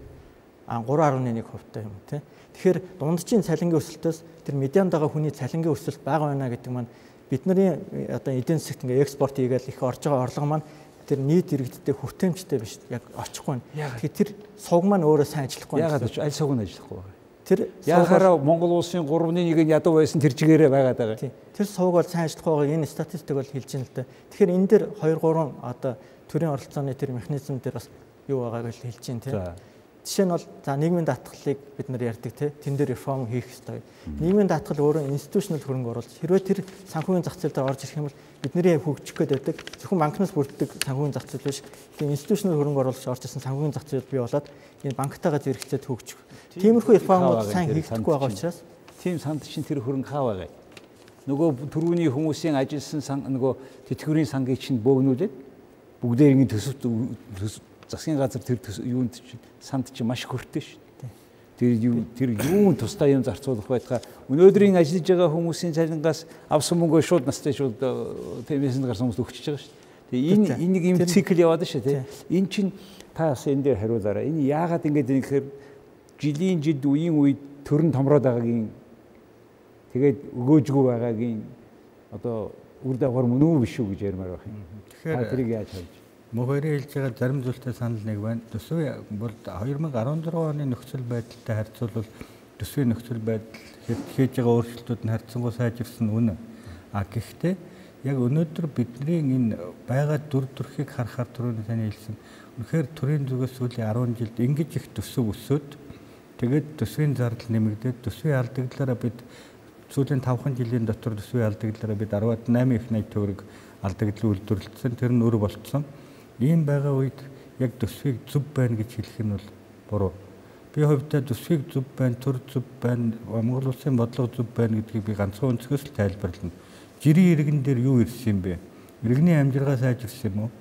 3.1% юм тий. Тэгэхээр дунджийн цалингийн өсөлтөөс тэр медианд байгаа хүний цалингийн өсөлт бага байна гэдэг маань бидний одоо эдийн засагт ингээ экспорт хийгээл их орж байгаа орлого маань тэр нийт иргэдтэй хүртээмжтэй биш яг очихгүй. Тэгэхээр тэр сувг маань өөрөө сайн ажиллахгүй. Яагаад ч аль сувг нь ажиллахгүй байна. Тэр яхаараа Монгол улсын 3.1-ийг нь ядуу байсан тэр чигээрээ байгаад байгаа. Тэр сувг бол сайн ажиллахгүй байгаа энэ статистик бол хэлж байна л да. Тэгэхээр энэ дээр 2-3 одоо төрийн оролцооны тэр механизм дээр бас юу байгааг л хэлж байна тийм. Жишээ нь бол за нийгмийн даатгалыг бид нар ярьдаг тийм. Тэн дээр реформ хийх ёстой. Нийгмийн даатгал өөрөө институционал хөрөнгө оруулалт. Хэрвээ тэр санхүүгийн зах зээл дээр орж ирэх юм бол бидний хөгжих гээд байдаг. Зөвхөн банкнаас бүрддэг санхүүгийн зах зээл биш. Тийм институционал хөрөнгө оруулалт орж ирсэн санхүүгийн зах зээл бий болоод энэ банктайгаа зэрэгцээд хөгжих. Тиймэрхүү реформууд сайн хийгдэхгүй байгаа учраас тийм санд чинь тэр хөрөнгө хаа байгаа. Нөгөө түрүүний хүмүүсийн ажилласан нөгөө тэтгэврийн сангийг чинь бөөгнүүлээд бүгдээр ингэ төсөв засгийн газар тэр юунд чинь санд чинь маш хөртөө шүү дээ. Тэр юун тусдаа юм зарцуулах байтугай өнөөдрийн ажиллаж байгаа хүмүүсийн цалингаас авсан мөнгөө шууд настай шууд пенсионд гарсан хүмүүст өгчөж байгаа шүү дээ. Тэгээ энэ нэг юм цикл яваад шүү дээ. Энэ чинь та бас энэ дээр хариулаарай. Энэ яагаад ингэж юм гэхээр жилийн жид үеийн үед төрн томроод байгаагийн тэгээд өгөөжгүй байгаагийн одоо үр дагавар мөн үү биш үү гэж ярмаар байх юм. Тэгэхээр тэрийг яаж харж Мөнхбаярын хэлж байгаа зарим зүйлтэй санал нэг байна. Төсвийн бол 2016 оны нөхцөл байдалтай харьцуулбал төсвийн нөхцөл байдал хийж байгаа өөрчлөлтүүд нь харьцангуй сайжирсан үнэ. Гэхдээ яг өнөөдөр бидний энэ байгаа дүр төрхийг харахаар түрүүний таны хэлсэн үнэхээр төрийн зүгээс сүүлийн 10 жилд ингэж их төсөв өсөөд тэгээд төсвийн зардал нэмэгдээд төсвийн алдагдлаараа бид сүүлийн 5 жилийн дотор төсвийн алдагдлаараа бид 18 их 80 төгрөг алдагдлыг үйлдвэрлэсэн. Тэр нь өр болцсон. Ийм байгаа үед яг төсвийг зөв байна гэж хэлэх нь бол буруу. Би хувьдаа төсвийг зөв байна, төр зөв байна, Монгол улсын бодлого зөв байна гэдгийг би ганцхан өнцгөөс л тайлбарлана. Жирийн иргэн дээр юу ирсэн юм бэ? Иргэний амжиргаа сайжирсан юм уу?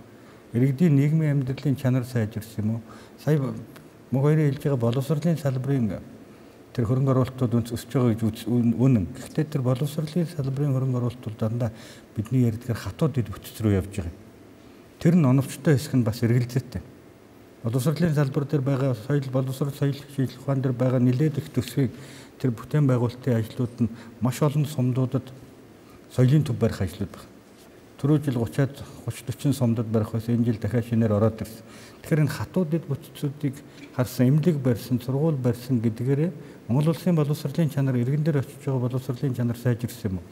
Иргэдийн нийгмийн амьдралын чанар сайжирсан юм уу? Сая Мөнхбаярын хэлж байгаа боловсролын салбарын тэр хөрөнгө оруулалтууд өсөж байгаа гэж үнэн. Гэхдээ тэр боловсролын салбарын хөрөнгө оруулалт дандаа бидний ярьдгаар хатууд дэд бүтц рүү явж байгаа. Тэр нь оновчтой хэсэг нь бас эргэлзээтэй. Боловсролын салбар дээр байгаа соёл боловсрол соёл шийдлэх ухаан дээр байгаа нэлээд их төсвийг тэр бүтээн байгуулалтын ажлууд нь маш олон сумдуудад соёлын төв барих ажлууд байна. Түрүү жил 30-40 сумдад барих байсан. Энэ жил дахиад шинээр ороод ирсэн. Тэгэхээр энэ хатууд дэд бүтцүүдийг харсан, эмнэлэг барьсан, сургууль барьсан гэдгээрээ Монгол улсын боловсролын чанар иргэн дээр очиж байгаа боловсролын чанар сайжирсан юм уу?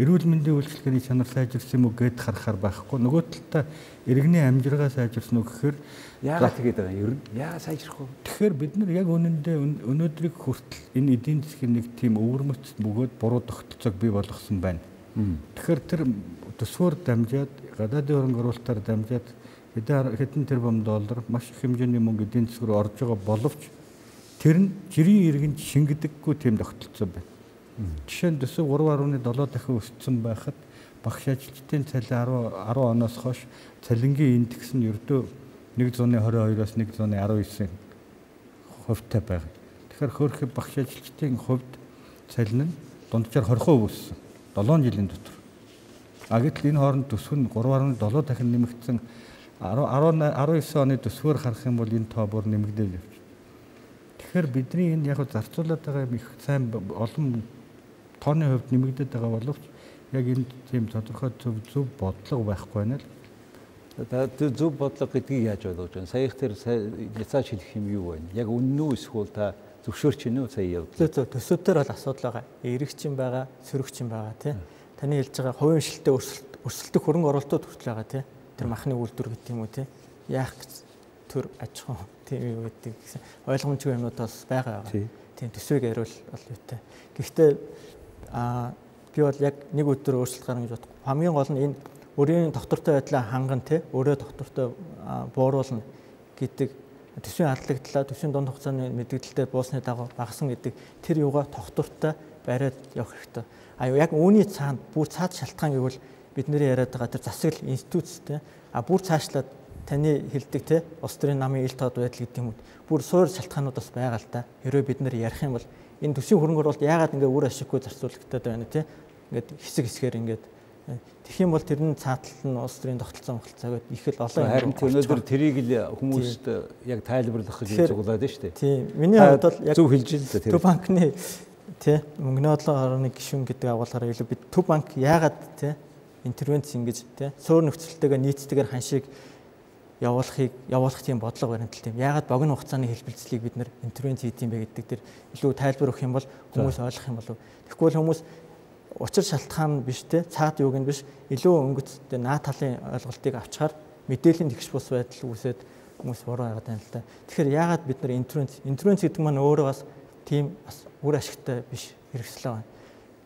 Эрүүл мэндийн үйлчилгээний чанар сайжирсан юм уу гэд харахаар байхгүй. Нөгөө талдаа иргэний амжиргаа сайжирсан уу гэхээр яагаад тэгээд байгаа юм? Яагаад сайжрах вэ? Тэгэхээр бид нар яг үнэндээ өнөөдрийг хүртэл энэ эдийн засгийн нэг тийм өвөрмөц бөгөөд буруу тогтолцоог бий болгосон байна. Тэгэхээр тэр төсвөөр дамжаад гадаадын хөрөнгө оруулалтаар дамжаад хэдэн тэрбум доллар маш их хэмжээний мөнгө эдийн засаг руу орж байгаа боловч тэр нь жирийн иргэнд шингэдэггүй тийм тогтолцоо байна. Жишээ нь төсөв 3.7 дахин өссөн байхад багш ажилчдын цалин 10 оноос хойш цалингийн индекс нь ердөө 122-оос 119% байгаа. Тэгэхээр хөөрхөн багш ажилчдын хувьд цалин нь дунджаар 20% өссөн 7 жилийн дотор. Гэтэл энэ хооронд төсөв нь 3.7 дахин нэмэгдсэн 19 оны төсвөөр харах юм бол энэ тоо бүр нэмэгдэл явж. Тэгэхээр бидний энэ яг зарцуулаад байгаа юм их сайн олон тооны хувьд нэмэгдээд байгаа боловч яг энэ тийм тодорхой зөв бодлого байхгүй байна л. Тэр зөв бодлого гэдгийг яаж ойлгож байна? Сая их тэр Няцаагч хэлэх юм юу байна? Яг үнэн үү эсвэл та зөвшөөрч гинөө сая яв. Зөв төсөөдөр бол асуудал байгаа. Эрэгч юм байгаа, сөрөгч юм байгаа тий. Таны хэлж байгаа хувийн шилтэ өрсөлдөх хөрөнгө оруулалтууд хүртэл байгаа тий. Тэр махны үйлдвэр гэдэг юм уу тий. Яах гэж төр аж ахуй тийм юу гэдэг гэсэн ойлгомжгүй юмнууд бас байгаа. Тийм төсвийг яриул бол үүтэй. Гэхдээ би бол яг нэг өдөр өөрчлөлт гарна гэж бодох. Хамгийн гол нь энэ өөрийн доктортой байдлаа ханган тий. Өөрөө доктортой бууруулна гэдэг төсвийн аллагдлаа төсвийн дунд хугацааны мэдээлэлтэй буусны дагуу багасан гэдэг тэр юугаа тогтвортой бариад явах хэрэгтэй. Яг үүний цаанд бүр цаад шалтгаан гэвэл бидний яриад байгаа тэр засаг институттэй бүр цаашлаад таны хэлдэг те улс төрийн намын ил тод байдал гэдэг юм уу бүр суур шалтгаанууд бас байгаа л та. Хэрвээ бид нэр ярих юм бол энэ төсвийн хөрөнгө оруулалт яагаад ингээ үр ашиггүй зарцуулагдаад байна те. Ингээд хэсэг хэсгээр ингээд тэгэх юм бол тэрний цаатал нь улс төрийн тогтолцоо мохолцоогоо их л олон харин өнөөдөр тэрийг л хүмүүст яг тайлбарлах гэж зуглаад байна шүү дээ. Тийм. Миний хувьд бол яг зөв хэлж л да тэр. Төв банкны тий мөнгөний орны гишүүн гэдэг агуулгаараа илүү бид Төв банк яагаад тий интервенц ингэж тий суур нөхцөлтэйгээ нийцтэйгээр ханшийг явуулах тийм бодлого баримтал тийм яагаад богино хугацааны хэлбэлцлийг бид нэр интервенц хийх юм бэ гэдэг дээр илүү тайлбар өгөх юм бол хүмүүс ойлгох юм болов. Тэгэхгүй бол хүмүүс учир шалтгаан биш те цаад юуг нь биш илүү өнгөцтэй наа талын ойлголтыг авчаар мэдээллийн тэгш бус байдал үүсээд хүмүүс буруу байгаад байна л да. Тэгэхээр яагаад бид нар интервенц гэдэг маань өөрөө бас тийм бас үр ашигтай биш хэрэгслээ байна.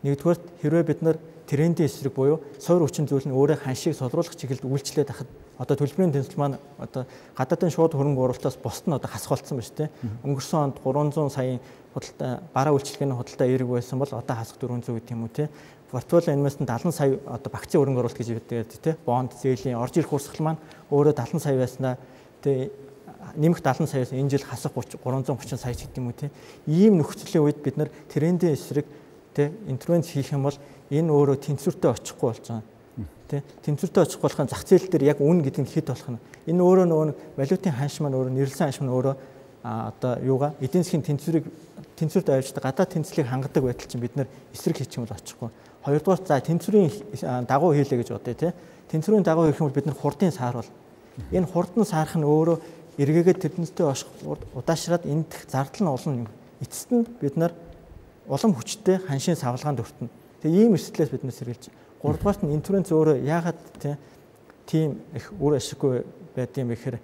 Нэгдүгээр хэрвээ бид нар трендийн эсрэг буюу суур хүчин зүйл нь өөрөө ханшийг солруулах чиглэлд үйлчлээд ахад одоо төлбөрийн тэнцэл маань одоо гадаадын шууд хөрөнгө оруулалтаас бусд нь одоо хасгалцсан байна шүү дээ. Өнгөрсөн онд 300 саяын худалдаа бараа үйлчлэгээний худалдаа эерэг байсан бол одоо хасах 400 гэдэг юм уу те. Портфолио инвестмент 70 сая одоо багцын хөрөнгө оруулалт гэж байдаг те. Бонд зээлийн орж ирэх урсгал маань өөрөө 70 сая байснаа те нэмэх 70 саяас энэ жил хасах 330 сая гэдэг юм уу те. Ийм нөхцөлийн үед бид нар трендийн эсрэг те интервенц хийх юм бол энэ өөрөө тэнцвэртэй очихгүй болж байгаа. Тэ тэнцвэртэй очих болохын зах зээл дээр яг үн гэдэг нь хэд болох нь энэ өөрөө нөгөө валютын ханш маань өөрөө нэрлсэн ханш маань өөрөө одоо юугаа эдийн засгийн тэнцвэрт авчдаг гадаад тэнцлийг хангадаг байтал чинь бид нэр эсрэг хийчих юм бол очихгүй. Хоёрдугаар за тэнцвэрийн дагуу хийлээ гэж бодъё те. Тэнцвэрийн дагуу хийх юм бол бид нар хурдын саар бол энэ хурдан саарх нь өөрөө эргээгээд тэрнээсээ очих удаашраад эндх зардал нь олон юм. Эцэст нь бид нар улам хүчтэй ханшийн савлгаанд өртөнө. Тэгээ ийм эрсдлээс бид нар сэргийлж. Гуравдугаарт нь интервенц өөрөө яагаад тийм их үр ашиггүй байдığım бэхээр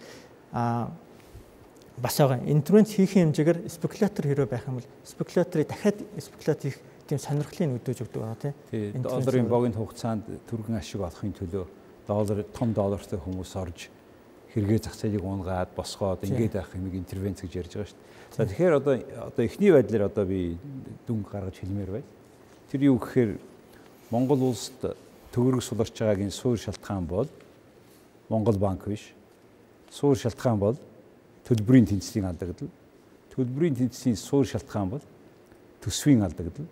бас байгаа. Интервенц хийх хэмжээгээр спекулятор хэрэг байх юм бол спекуляторыг дахиад спекулят хийх тийм сонирхлыг өдөөж өгдөг байгаа тийм. Долларын богино хугацаанд түргэн ашиг олохын төлөө том доллартай хүмүүс орж хэрэгээ зах зээлийг уунгаад босгоод ингээд байх юм интервенц гэж ярьж байгаа шүү дээ. За тэгэхээр одоо эхний байдлаар одоо би дүнг гаргаж хэлмээр байна. Тэр юу гэхээр Монгол улсад төгрөг суларч байгаагийн суур шалтгаан бол Монгол банк биш. Суур шалтгаан бол төлбөрийн тэнцлийн алдагдал. Төлбөрийн тэнцлийн суур шалтгаан бол төсвийн алдагдал.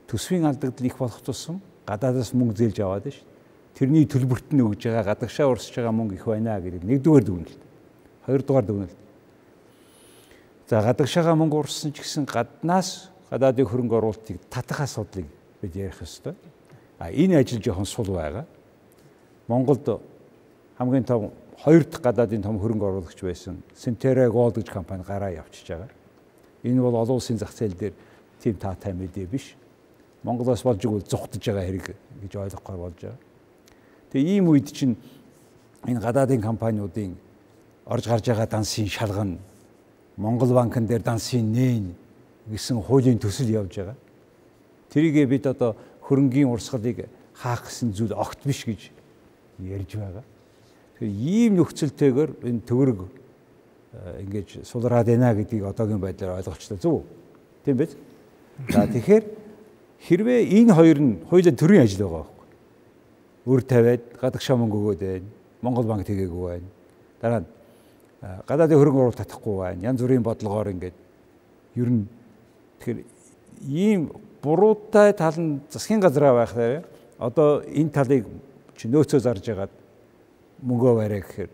Төсвийн алдагдал их болох тусам гадаадаас мөнгө зээлж аваад байна шүү. Тэрний төлбөрт нь өгж байгаа гадагшаа урсж байгаа мөнгө их байна гэдэг нэгдүгээр дүгнэлт. Хоёрдугаар дүгнэлт. За гадагшаага мөнгө урссан ч гэсэн гаднаас гадаадын хөрөнгө оруулалтыг татах асуудлыг бид ярих ёстой. Энэ ажил жоохон сул байгаа. Монголд хамгийн том хоёр дахь гадаадын том хөрөнгө оруулагч байсан Синтерэ Голд гэж компани гараа явчихж байгаа. Энэ бол олон улсын зах зээл дээр тийм таатай мэдээ биш. Монголоос болж игэл зүхтэж байгаа хэрэг гэж ойлгохоор болж байгаа. Тэгээ ийм үед чинь энэ гадаадын компаниудын орж гарч байгаа дансын шалган Монгол банкн дээр дансын нээн гэсэн хуулийн төсөл явж байгаа. Тэрийгээ бид одоо хөрөнгийн урсгалыг хаах гэсэн зүйл огт биш гэж ярьж байгаа. Тэгэхээр ийм нөхцөлтэйгээр энэ төгрөг ингэж сулраад байна гэдгийг одоогийн байдлаар ойлголцтой зөв. Тийм биз? За тэгэхээр хэрвээ энэ хоёр нь хоёулаа төрийн ажил байгаа байхгүй. Өр тавиад гадагшаа мөнгө өгөөд байна. Монгол банк тэгээгүй байна. Дараа нь гадаадын хөрөнгө оруулалт татахгүй байна. Янз бүрийн бодлогоор ингээд ер нь тэгэхээр ийм буруутай тал нь засгийн газраа байхаар одоо энэ талыг чи нөөцөө зарж ягаад мөнгөө барай гэхээр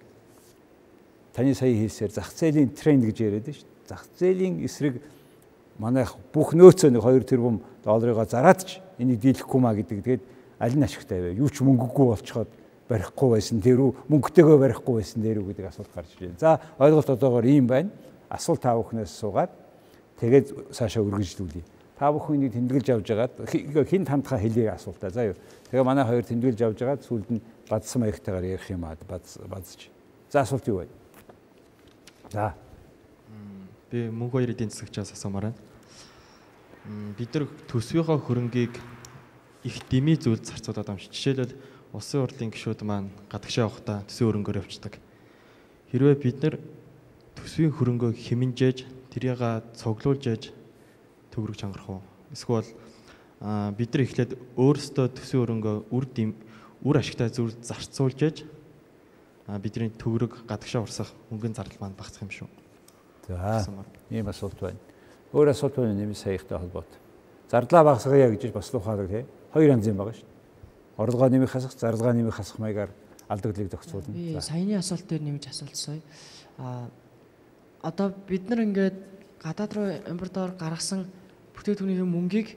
таны сая хэлсээр зах зээлийн тренд гэж яриад байна шүү дээ. Зах зээлийн эсрэг манайх бүх нөөцөө нэг 2 тэрбум долларыгоо зараад ч энийг дийлэхгүй маа гэдэг. Тэгээд аль нь ашигтай вэ? Юу ч мөнгөгүй болчиход барихгүй байсан тэр үү, мөнгөтэйгөө барихгүй байсан тэр үү гэдэг асуулт гарч ирж байна. За ойлголт одоогоор ийм байна. Асуулт та бүхнээс суугаад Тэгээд цаашаа үргэлжлүүлье. Та бүхэн энийг тэмдэглэж явж байгаад хин тамтхаа хэлье асуултаа. За юу. Тэгээ манай хоёр тэмдэглэж явж байгаад сүүлд нь бадсан маягтайгаар ярих юм аа бадсаж. За асуулт юу вэ? За. Би Мөнхбаяр эдийн засагчаас асуумаар байна. Бид нар төсвийнхөө хөрөнгийг их дэмий зүйлд зарцуулаад амш. Жишээлбэл улсын хурлын гишүүд маань гадагшаа явахдаа төсвийн хөрөнгөөр явцдаг. Хэрвээ бид нар төсвийн хөрөнгөө хэмнжээж тэрийг цуглуулж яаж төгрөг чангарах уу? Эсвэл бид нар эхлээд өөрсдөө төсвийн хөрөнгөө үр ашигтай зүйл зарцуулж яаж бидний төгрөг гадагшаа урсах мөнгөний зардал маань багасах юм шүү. За. Ийм асуулт байна. Өөр асуулт байна нэмийн саяхтай холбоотой. Зардлаа багасгая гэж бас ухаалаг тий. Хоёр янз юм байгаа шүү. Орлогоо нэмэх хасах, зардлага нэмэх хасах маягаар алдагдлыг зохицуулна. Би саяны асуулт дээр нэмж асуултсая. Одоо бид нар ингээд гадаад руу импортоор гаргасан бүтээгдэхүүнийхээ мөнгийг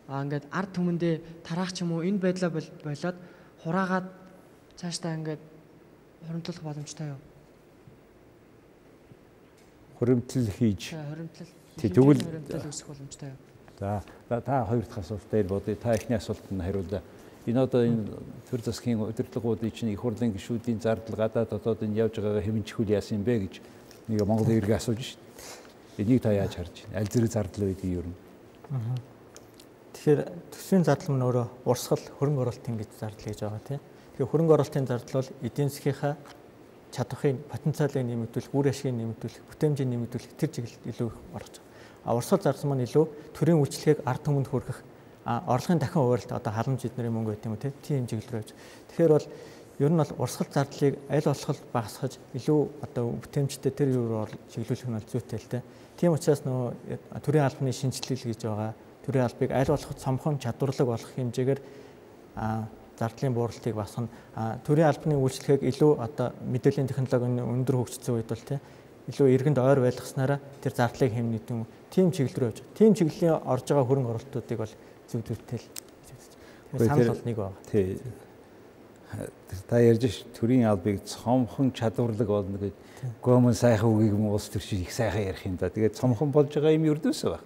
ингээд ард түмэндээ тараах ч юм уу энэ байдлаа болоод хураагаад цаашдаа ингээд хуримтлах боломжтой юу? Хуримтлал хийж. Тэгвэл хуримтлал үүсэх боломжтой юу? За та хоёр дахь асуулт дээр бодъё. Та эхний асуултанд хариулъя. Энэ одоо энэ төр засгийн удирдлагуудын чинь их хурлын гишүүдийн зардал гадаад дотоод энэ явж байгаагаа хэмжихүүл яасан юм бэ гэж нэг Монгол иргэ асууж шít. Энийг та яаж харж байна? Аль зэрэг зардал байдгийг юу юм? Тэгэхээр төсвийн зардал нь өөрөө урсгал хөрөнгө оруулалтын гэж зардал гэж байгаа тийм. Тэгэхээр хөрөнгө оруулалтын зардал бол эдийн засгийнхаа чадварыг потенциалыг нэмэгдүүлэх, үр ашгийг нэмэгдүүлэх, бүтээмжийг нэмэгдүүлэх тэр чиглэлд илүү их орж байгаа. Урсгал зардал маань илүү төрийн үйлчлэгийг ард түмэнд хүргэх орлогын дахин хуваарлт одоо халамж эднэрийн мөнгө гэдэг юм уу тийм чиглэл рүү явж. Тэгэхээр бол ер нь бол урсгал зардлыг аль болох багасгаж илүү одоо бүтээмжтэй тэр юу чиглүүлэх нь бол зүйтэй л дээ. Тийм учраас нөгөө төрийн албаны шинжилэл гэж байгаа. Төрийн албыг аль болох цомхон чадварлаг болох хэмжээгээр зардлын бууралтыг басгана. Төрийн албаны үйлчлэгийг илүү одоо мэдээллийн технологийн өндөр хөгжсөн үед бол илүү иргэнд ойр байлгаснараа тэр зардлыг хэмнэх юм. Тийм чиглэл рүү явж. Тийм чиглэлийн орж байгаа хөрөнгө оруулалтуудыг бол зүгдүүлтэл санал бол нэг байна. Тий. Та ярьж ш төрийн албыг цомхон чадварлаг болно гэж гомон сайхан үгийг улс төрчид их сайхан ярих юм да. Тэгээд цомхон болж байгаа юм ердөөсөө баг.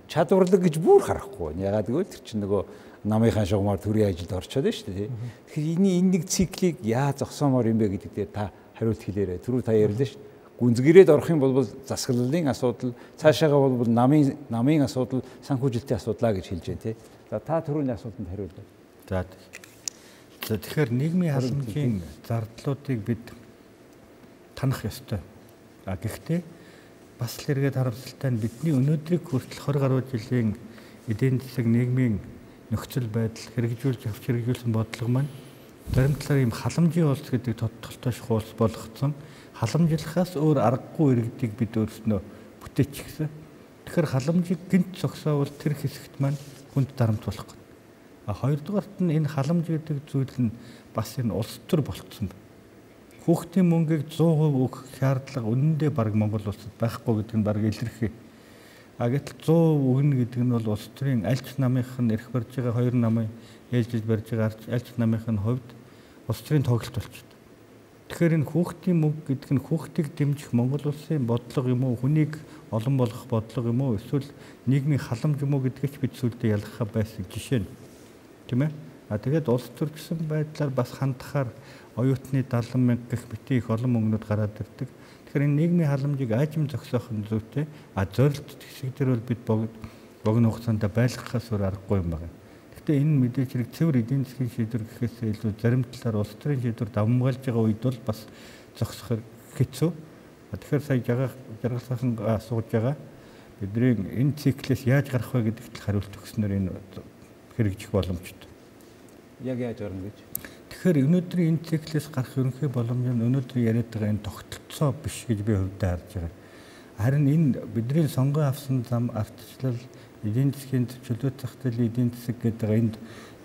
Чадварлаг гэж бүр харахгүй байна. Ягаад гэвэл тэр чинь нөгөө намынхаа шугамар төрийн ажилд орчоод байна шүү дээ. Тэгэхээр энэ нэг циклийг яаж зогсоомоор юм бэ гэдэг дээр та хариулт хэлээрэй. Түрүү та ярьлаа шүү. Гүнзгийрээд орох юм бол засаглалын асуудал, цаашаагаа бол намын асуудал, санхүүжилтийн асуудлаа гэж хэлж байна тий. За та түрүүний асуултанд хариулъя. За тэгэхээр нийгмийн халамжийн зардлуудыг бид танах ёстой. Гэхдээ бас л эргээд харамсалтай нь бидний өнөөдрийг хүртэл 20 гаруй жилийн эдийн засаг нийгмийн нөхцөл байдал хэрэгжүүлж авч хэрэгжүүлсэн бодлого маань зарим талаар ийм халамжийн улс гэдэг тодтолтой хуулс болгоцсон. Халамжлахаас өөр аргагүй иргэдийг бид өөрснөө бүтээчихсэн. Тэгэхээр халамжийг гинт зогсоовол тэр хэсэгт маань хүнд дарамт болох гэнэ. Хоёрдугаарт нь энэ халамж гэдэг зүйл нь бас энэ улс төр болцсон байна. Хүүхдийн мөнгийг 100% өгөх шаардлага үнэндээ баг Монгол улсад байхгүй гэдэг нь баг илэрхий. Гэтэл 100% өгнө гэдэг нь бол улс төрийн аль ч намынх нь эрх барьж байгаа хоёр намын ээлжиж барьж байгаа аль ч намынх нь хувьд улс төрийн тоглолт болчихсон. Тэгэхээр энэ хүүхдийн мөнгө гэдэг нь хүүхдийг дэмжих Монгол улсын бодлого юм уу, хүнийг олон болгох бодлого юм уу, эсвэл нийгмийн халамж юм уу гэдгийг бид сүлдээ ялгах байсан жишээ нь. Тийм ээ. Тэгээд улс төр гэсэн байдлаар бас хандахаар оюутны 70 мянга гэх мэт их олон мөнгнүүд гараад ирдэг. Тэгэхээр энэ нийгмийн халамжийг аажим зогсоох нь зүйтэй. Зорилт хэсэг дээр бол бид богино хугацаанд байлгахаас өөр аргагүй юм байна. Гэхдээ энэ мэдээж хэрэг цэвэр эдийн засгийн шийдвэр гэхээс илүү зарим талаар улс төрийн шийдвэр давмгаалж байгаа үед бол бас зогсох хэцүү. Тэгэхээр сая Дэлгэрсайхан асууж байгаа бидний энэ циклээс яаж гарах вэ гэдэгт хариулт өгснөөр энэ хэрэгжих боломжтой. Яг яаж гарна гэж. Тэгэхээр өнөөдрийн энэ циклээс гарах ерөнхий боломж нь өнөөдөр яриад байгаа энэ тогтолцоо биш гэж би хувьдаа харж байгаа. Харин энэ бидний сонгон авсан зам ардчлал эдийн засгийн чөлөө зах зээлийн эдийн засаг гэдэг энд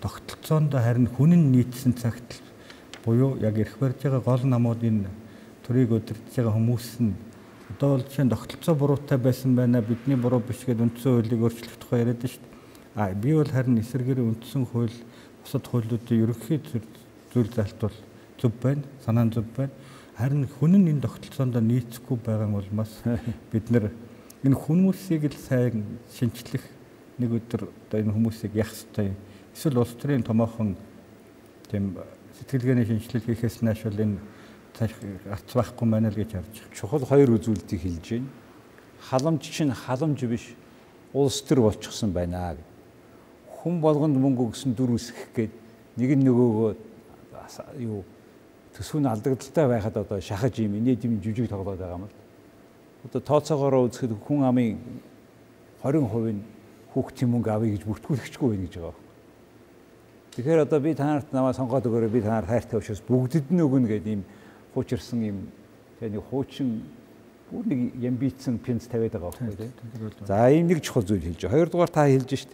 тогтолцоонд харин хүнэн нийцсэн цагт буюу яг эрх барьж байгаа гол намуудын төрийг удирдах байгаа хүмүүс нь одоо бол чинь тогтолцоо буруутай байсан байна бидний буруу биш гэдэг үндсэн хуулийг өөрчлөх тухай яриад шүү дээ. Би бол харин эсэргээр үндсэн хууль бусад хуулиудын ерөнхий зүйл залт бол зөв байна, санаа зөв байна. Харин хүнэн энэ тогтолцоонд нийцэхгүй байгаа нь бол бас бид нар Энэ хүмүүсийг л сайн шинчлэх нэг өдөр одоо энэ хүмүүсийг яах ёстой. Эсвэл улс төрийн томоохон тийм сэтгэлгээний шинжилэл хийхээс нааш бол энэ арц байхгүй байна л гэж харж байна. Чухал хоёр үзүүлэлтийг хэлж байна. Халамж чинь халамж биш, улс төр болчихсон байна гэх. Хүн болгонд мөнгө өгсөн дүр үсгэх гээд нэг нь нөгөөгөө юу төсвийн алдагдaltaй байхад одоо шахаж юм инээд юм жүжиг тоглоод байгаа юм л. Одоо тооцоогоороо үзэхэд хүн амын 20% нь хүүхдийн мөнгө авъя гэж бүртгүүлэхчгүй байх гэж байгаа. Тэгэхээр одоо би танарт намаа сонгоод өгөөрэй, би танаар хайртай учраас бүгдэд нь өгнө гэдэг ийм хуучирсан ийм нэг хуучин бүр нэг ямбицсан пинц тавиад байгаа байхгүй тийм. За ийм нэг чухал зүйл хэлж байгаа. Хоёрдугаар та хэлж шít.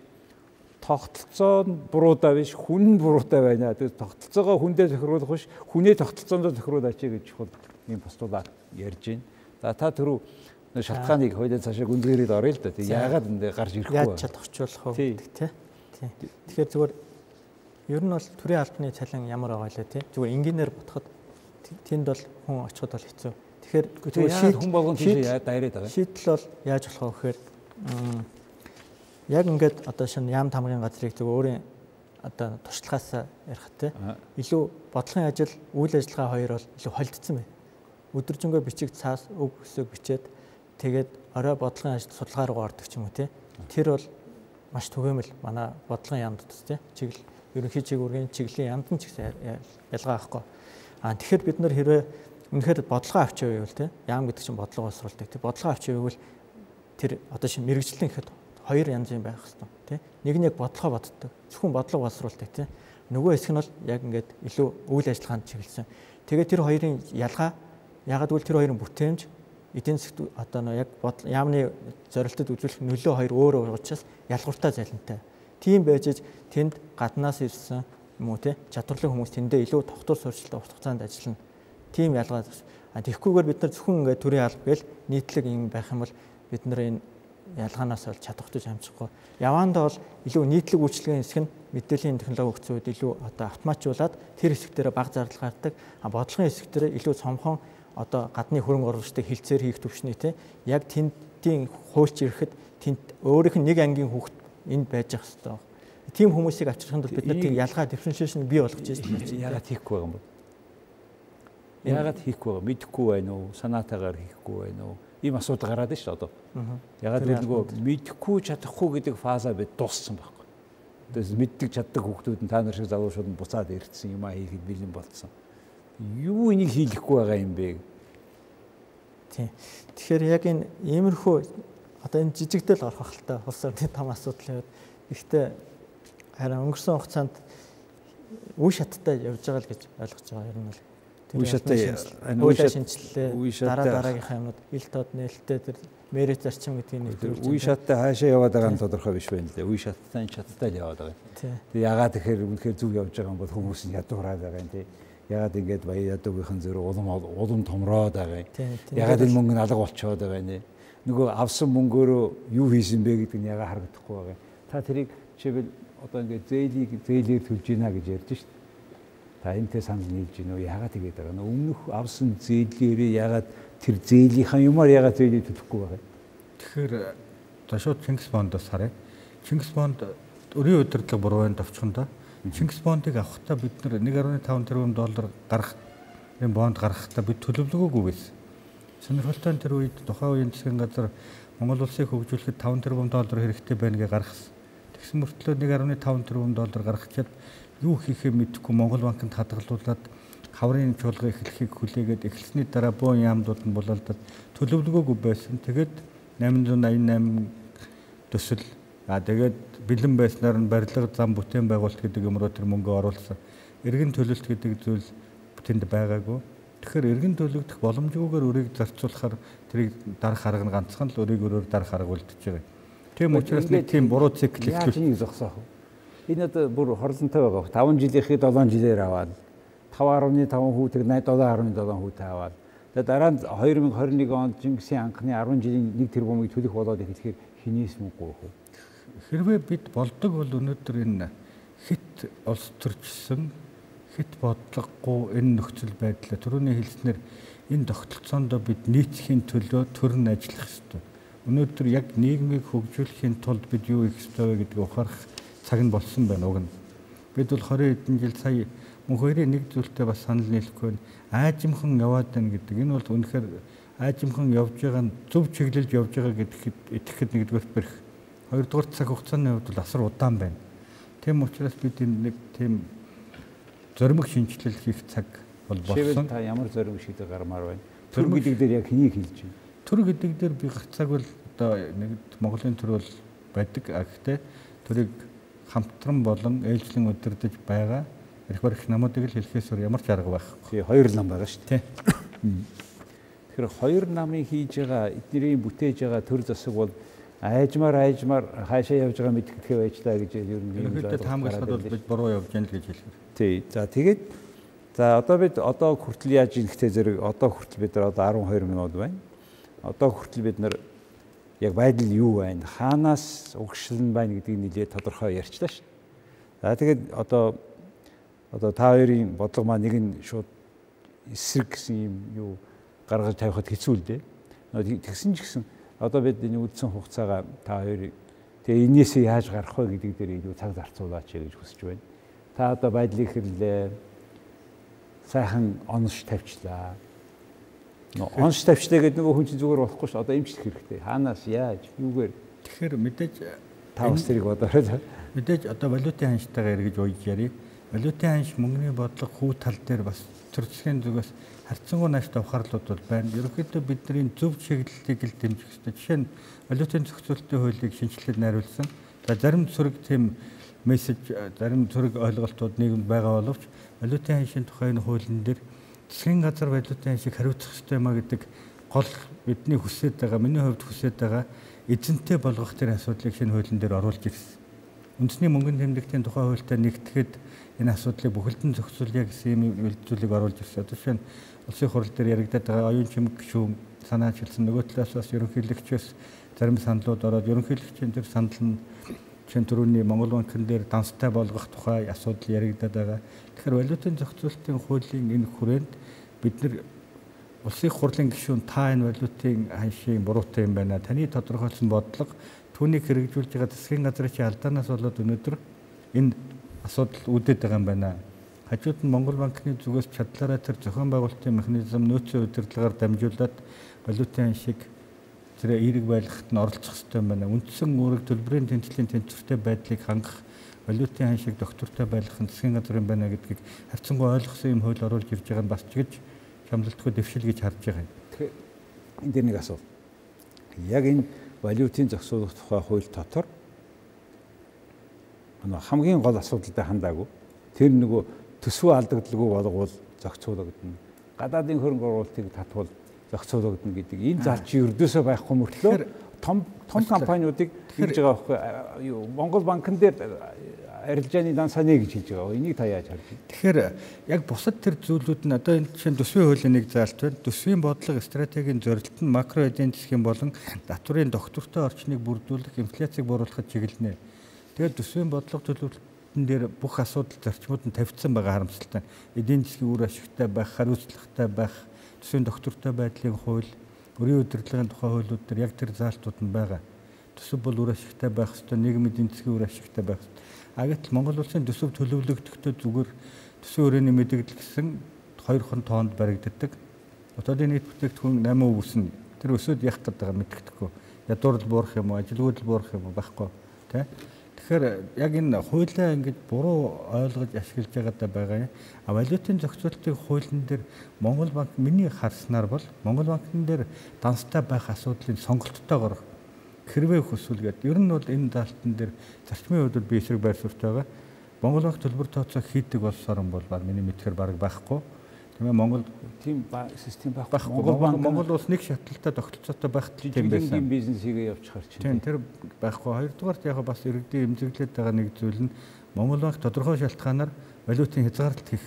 Тогтолцоо нь буруудаа биш, хүн нь буруутай байна. Тэгээд тогтолцоогоо хүндээ тохируулах биш, хүнээ тогтолцоондоо тохируулаач гэж чухал ийм постулат ярьж байна. За та түрүү шалтгааныг хоёулаа цаашаа гүнзгийрээд орё л да. Тэг яагаад энэ гарч ирэхгүй вэ? Яаж чадахчлах вэ гэдэг тийм. Тэгэхээр зүгээр ер нь бол төрийн албаны цалин ямар байгаа лээ тийм. Зүгээр энгийнээр ботход тэнд бол хүн очиход бол хэцүү. Тэгэхээр хүн болгон тийш дайраад байгаа. Шийдэл бол яаж болох вэ гэхээр яг ингээд одоо шинэ яам тамгын газрыг зөв өөрийн одоо туршлагаас ярих те илүү бодлогын ажил үйл ажиллагаа хоёр бол илүү холдсон байна. Өдөржингөө бичиг цаас үг өсөг бичээд тэгээд орой бодлогын ажил судалгаа руу ордог ч юм уу те. Тэр бол маш түгээмэл манай бодлогын яамд те. Чиглэл ерөнхий чиглэлийн чиглэлийн яамд нь ч гэсэн ялгаа авахгүй. Тэгэхээр бид нар хэрвээ үнэхээр бодлогоо авч явъя бол те. Яам гэдэг чинь бодлого боловсруулдаг. Тэр бодлогоо авч явъя бол тэр одоо шинэ мэрэгжлийн гэхэд хоёр янзын байх хэрэгтэй тийм. Нэг нь яг бодлогоо боддог. Зөвхөн бодлого боловсруулдаг тийм. Нөгөө хэсэг нь бол яг ингээд илүү үйл ажиллагаанд чиглэсэн. Тэгээд тэр хоёрын ялгаа ягаад гэвэл тэр хоёрын бүтээмж эдийн засгт одоо яг яамны зорилтод үзүүлэх нөлөө хоёр өөр учраас ялгууртай залинтай. Тийм байж тэнд гаднаас ирсэн юм уу тийм чадварлаг хүмүүс тэндээ илүү тогтвор суурьшилтай урт хугацаанд ажиллана. Тийм ялгаа. Тэгэхгүйгээр бид нар зөвхөн ингээд төрийн алба гээл нийтлэг юм байх юм бол бид нар энэ ялгаанаас бол чадахгүй амжихгүй. Яваандаа бол илүү нийтлэг үйлчлэгийн хэсэг нь мэдээллийн технологи өгсөн үед илүү одоо автоматжуулаад тэр хэсэг дээр бага зардал гардаг. Бодлогын хэсэг дээр илүү цомхон одоо гадны хөрөнгө оруулагчтай хилцээр хийх төвшний те яг тэндийн хуульч ирэхэд тэнд өөрийнх нь нэг ангийн хүүхэд энд байж ах хэвээр. Тийм хүмүүсийг авчрахын тулд бид нар тийм ялгаа дифференшиашн бий болгож байна. Яагаад хийхгүй байгаа юм бэ? Яагаад хийхгүй байгаа? Мэдэхгүй байна уу? Санаатаагаар хийхгүй байна уу? Ийм асуудал гараад байна шүү дээ одоо. Ягаад гэвэл нөгөө мэдэхгүй чадахгүй гэдэг фазаа бид дууссан байхгүй. Тэгээс мэддэг чаддаг хүүхдүүд нь та нар шиг залуучууд нь буцаад ирсэн юм аа хийхэд бэлэн болцсон. Юу энийг хийлэхгүй байгаа юм бэ? Тийм. Тэгэхээр яг энэ иймэрхүү одоо энэ жижигдэл орох хэлтэй улс орны том асуудал яваад ихтэй харин өнгөрсөн хугацаанд үе шаттай явж байгаа л гэж ойлгож байгаа юм л. Үе шаттай шинжилээ дараагийнхаа юмуд ил тод нээлттэй тэр мэрит зарчим гэдгийг нэвтрүүлж үе шаттай хаашаа яваад байгаа нь тодорхой биш байна лээ. Үе шаттай чаттай л яваад байгаа. Тэг ягаад тэгэхээр үнэхээр зүг явж байгаа юм бол хүмүүс нь ядуураад байгаа юм тий. Ягаад ингэж баяа ядуугийнхэн зэрэг улам томроод байгаа юм. Ягаад энэ мөнгө нь алга болчиход байгаа юм. Нөгөө авсан мөнгөөрөө юу хийсэн бэ гэдэг нь ягаад харагдахгүй байгаа. Та тэрийг жишээлбэл одоо ингээд зээлээр төлж гинэ гэж ярьж шít. Та энэтэй санал нийлж гинөө ягаад тэгээд байгаа нөө өмнөх авсан зээлээрээ ягаад тэр зээлийнхаа юмар ягаад зээлийг төлөхгүй байгаа. Тэгэхээр за шууд Чингис бондоос харъя. Чингис бонд өрийн удирдлага буруунд авчихна да. Чингис бондыг авахдаа бид нар 1.5 тэрбум доллар гарах энэ бонд гаргахтаа бид төлөвлөгөөгүй байсан. Сонирхолтой нь тэр үед тухайн үеийн засгийн газар Монгол улсыг хөгжүүлэхэд 5 тэрбум доллар хэрэгтэй байна гэж гаргасан. Тэгсэн мөртлөө 1.5 тэрбум доллар гаргахчаад юу хийхээ мэдэхгүй Монгол банкнд хадгалуулаад хаврын чуулга эхлэхийг хүлээгээд эхлсний дараа бөөн яамдууд нь бололдод төлөвлөгөөгүй байсан. Тэгээд 888 төсөл тэгээд бэлэн байснаар нь барилга зам бүтээн байгуулалт гэдэг юмруу тэр мөнгө оруулсан. Эргэн төлөлт гэдэг зүйл тэнд байгаагүй. Тэгэхээр эргэн төлөгдөх боломжгүйгээр өрийг зарцуулахаар тэрийг дарах арга нь ганцхан л өрийг өрөөр дарах арга үлдчихэж байгаа. Тийм учраас нэг тийм буруу цикл эхлүүлж зогсоох. Энэ одоо бүр хорлонтой байгаа. 5 жилийнхээ 7 жилээр аваад 5.5 хүүтэг 7.7 хүүтэй аваад тэгээд дараа нь 2021 онд Чингисийн анхны 10 жилийн 1 тэрбумыг төлөх болоод ирэхээр хинээс мөнгө өгөх. Хэрвээ бид болдог бол өнөөдөр энэ хит улс төрчсөн хит бодлогогүй энэ нөхцөл байдлаа түрүүний хэлснээр энэ тогтолцоонд бид нийцхийн төлөө төрн ажиллах ёстой. өнөөдөр яг нийгмийг хөгжүүлэхийн тулд бид юу хийх ёстой вэ гэдгийг ухаарах цаг нь болсон байна уг нь. Бид бол 20 хэдэн жил сая Мөнхбаярын нэг зүйлтэй бас санал нийлэхгүй аажимхан яваад байна гэдэг. Энэ бол үнэхээр аажимхан явж байгаа нь зөв чиглэлд явж байгаа гэдэгт итгэхэд нэгдүгээр бэрх. Хоёрдугаар цаг хугацааны хувьд бол асар удаан байна. Тийм учраас бид энэ нэг тийм зоримог шинжилэл хийх цаг бол болсон. Та ямар зоримог шийдэж гармаар байна? Төр гэдэг дээр яг хэнийг хэлж байна? Төр гэдэг дээр би гарцааг бол одоо нэг Монголын төр бол байдаг. Гэхдээ төрийг хамтран болон ээлжлэн удирдах байгаа. Ирэх барих намуудыг л хэлхээс ямар ч арга байхгүй. Хоёр нам байгаа шүү дээ. Тэгэхээр хоёр намын хийж байгаа эднэрийн бүтээж байгаа төр засаг бол айжмаар хаашаа явж байгаа мэдгэдгээ байж таа гэж ер нь юм л таамаглахад бол бид буруу явж байна л гэж хэлэхээр. Тий. За тэгээд одоо бид одоо хүртэл яаж ингэхтэй зэрэг одоо хүртэл бид нар одоо 12 минут байна. Одоо хүртэл бид нар яг байдал юу байна? Хаанаас угшлан байна гэдгийг нэлээд тодорхой ярьчлаа шүү. За тэгээд одоо та хоёрын бодлого маань нэг нь шууд эсрэг гэсэн юм юу гаргаж тавихад хэцүү л дээ. Тэгсэн ч гэсэн одоо бид энэ үдсэн хугацаагаа та хоёрыг тэгээ энээсээ яаж гарах вэ гэдэг дээр илүү цаг зарцуулаач гэж хүсэж байна. Та одоо байдлыг хэрлээ. Сайхан онш тавьчлаа. Онш тавьчлаа гэдэг нөгөө хүн чинь зүгээр болохгүй ш. Одоо эмчлэх хэрэгтэй. Хаанаас яаж юугээр. Тэгэхээр мэдээж та бас тэрийг бодоорой. Мэдээж одоо валютын ханштайгаар эргэж ууж ярив. Валютын ханш мөнгөний бодлого хүү тал дээр бас төр засгийн зүгээс харьцангуй нааштай ухаарлууд бол байна. Ерөнхийдөө бидний зөв чиглэлийг л дэмжих хэрэгтэй. Жишээ нь валютын зохицуулалтын хуулийг шинжилээд найруулсан. За зарим цэрэг тийм мессеж, зарим цэрэг ойлголтууд нийгэмд байгаа боловч валютын ханшийн тухайн хуулийн дээр засгийн газар валютын ханшийг хариуцах ёстой маа гэдэг гол бидний хүсэж байгаа, миний хувьд хүсэж байгаа эзэнтэй болгох тэр асуудлыг шинэ хуулийн дээр оруулж ирсэн. Үндэсний мөнгөний тэмдэгтийн тухай хуультай нэгтгэхэд энэ асуудлыг бүхэлдэн зохицуулъя гэсэн юм зүйлийг оруулж ирсэн. Одоо жишээ нь улсын хурал дээр яригадаад байгаа оюун чимэг гишүүн санаачилсан. Нөгөө талаас бас ерөнхийлөгчөөс зарим саналууд ороод ерөнхийлөгчийн тэр санал нь жишээ нь түрүүний Монгол банкн дээр данстай болгох тухай асуудал яригадаад байгаа. Тэгэхээр валютын зохицуулалтын хуулийн энэ хүрээнд бид нар улсын хурлын гишүүн та энэ валютын ханшийн буруутай юм байна. Таны тодорхойлсон бодлого түүнийг хэрэгжүүлж байгаа засгийн газрын чинь алдаанаас болоод өнөөдөр энэ асуудал үүдээд байгаа юм байна. Хажууд нь Монгол банкны зүгээс чадлаараа тэр зохион байгуулалтын механизм нөөцийн удирдлагаар дамжуулаад валютын ханшийг тэр эерэг байлгахад нь оролцох хэрэгтэй юм байна. Үндсэн үүрэг төлбөрийн тэнцлийн тэнцвэртэй байдлыг хангах, валютын ханшийг доктортой байлгах нь засгийн газар юм байна гэдгийг харьцангуй ойлгосон юм хууль оруулж ирж байгаа нь бас ч гэж шамлалтгүй дэвшил гэж харж байгаа юм. Тэгэхээр энэ дээр нэг асуулт. Яг энэ валютын зохицуулах тухай хууль дотор хамгийн гол асуудалтай хандаагүй. Тэр нөгөө төсвөө алдагдaltaгүй болгоул зохицуулагдана. Гадаадын хөрөнгө оруулалтыг татвал зохицуулагдана гэдэг энэ зал чи ердөөсөө байхгүй мөртлөө том компаниудыг хийж байгаа байхгүй юу Монгол банкн дээр арилжааны дан санаа гэж хэлж байгаа. Энийг та яаж харж байна? Тэгэхээр яг бусад тэр зүйлүүд нь одоо энэ чинь төсвийн хуулийн нэг заалт байна. Төсвийн бодлого стратегийн зорилт нь макро эдийн засгийн болон татврын доктортой орчныг бүрдүүлэх, инфляцийг бууруулахад чиглэнэ. Тэгээд төсвийн бодлого төлөвлөлтөн дээр бүх асуудал зарчмууд нь тавьдсан байгаа харамсалтай. Эдийн засгийн үр ашигтай байх, хариуцлагатай байх, төсвийн доктортой байдлын хууль, өрийн удирдлагын тухай хуулиуд дээр яг тэр заалтууд нь байгаа. Төсөв бол үр ашигтай байх ёстой, нийгмийн эдийн засгийн үр ашигтай байх ёстой. Гэтэл Монгол улсын төсөв төлөвлөгдөхдөө зүгээр төсвийн өрөөний мэдээлэл гэсэн 2 тоонд баригддаг. Хотоодын нийт бүтээгдэхүүн 8% өснө. Тэр өсөд явах гэдэг мэддэхгүй. Ядуурл буурах юм уу, ажилгүйдэл буурах юм уу байхгүй. Тэ? Тэгэхээр яг энэ хуулиа ингэж буруу ойлгож ашиглаж байгаа юм. Валютын зохицуулалтын хуулийн дээр Монгол банк миний харснаар бол Монгол банкн дээр данстай байх асуудлыг сонголттойгоор хэрвээ хүсвэл гэдэг. Ер нь бол энэ даалтан дээр зарчмын хувьд би эсрэг байр суурьтай байгаа. Монгол банк төлбөр тооцоо хийдэг болсоор юм бол миний мэдхээр бараг байхгүй. Тийм ээ Монгол тийм систем байхгүй. Монгол улс нэг шатлалтай тогтолцоотой байх тийм байсан. Тийм бизнес хийгээ явуучихар чинь. Тийм тэр байхгүй. Хоёрдугаарт яг бас иргэдийн эмзэглээд байгаа нэг зүйл нь Монгол банк тодорхой шалтгаанаар валютын хязгаарлалт хийх,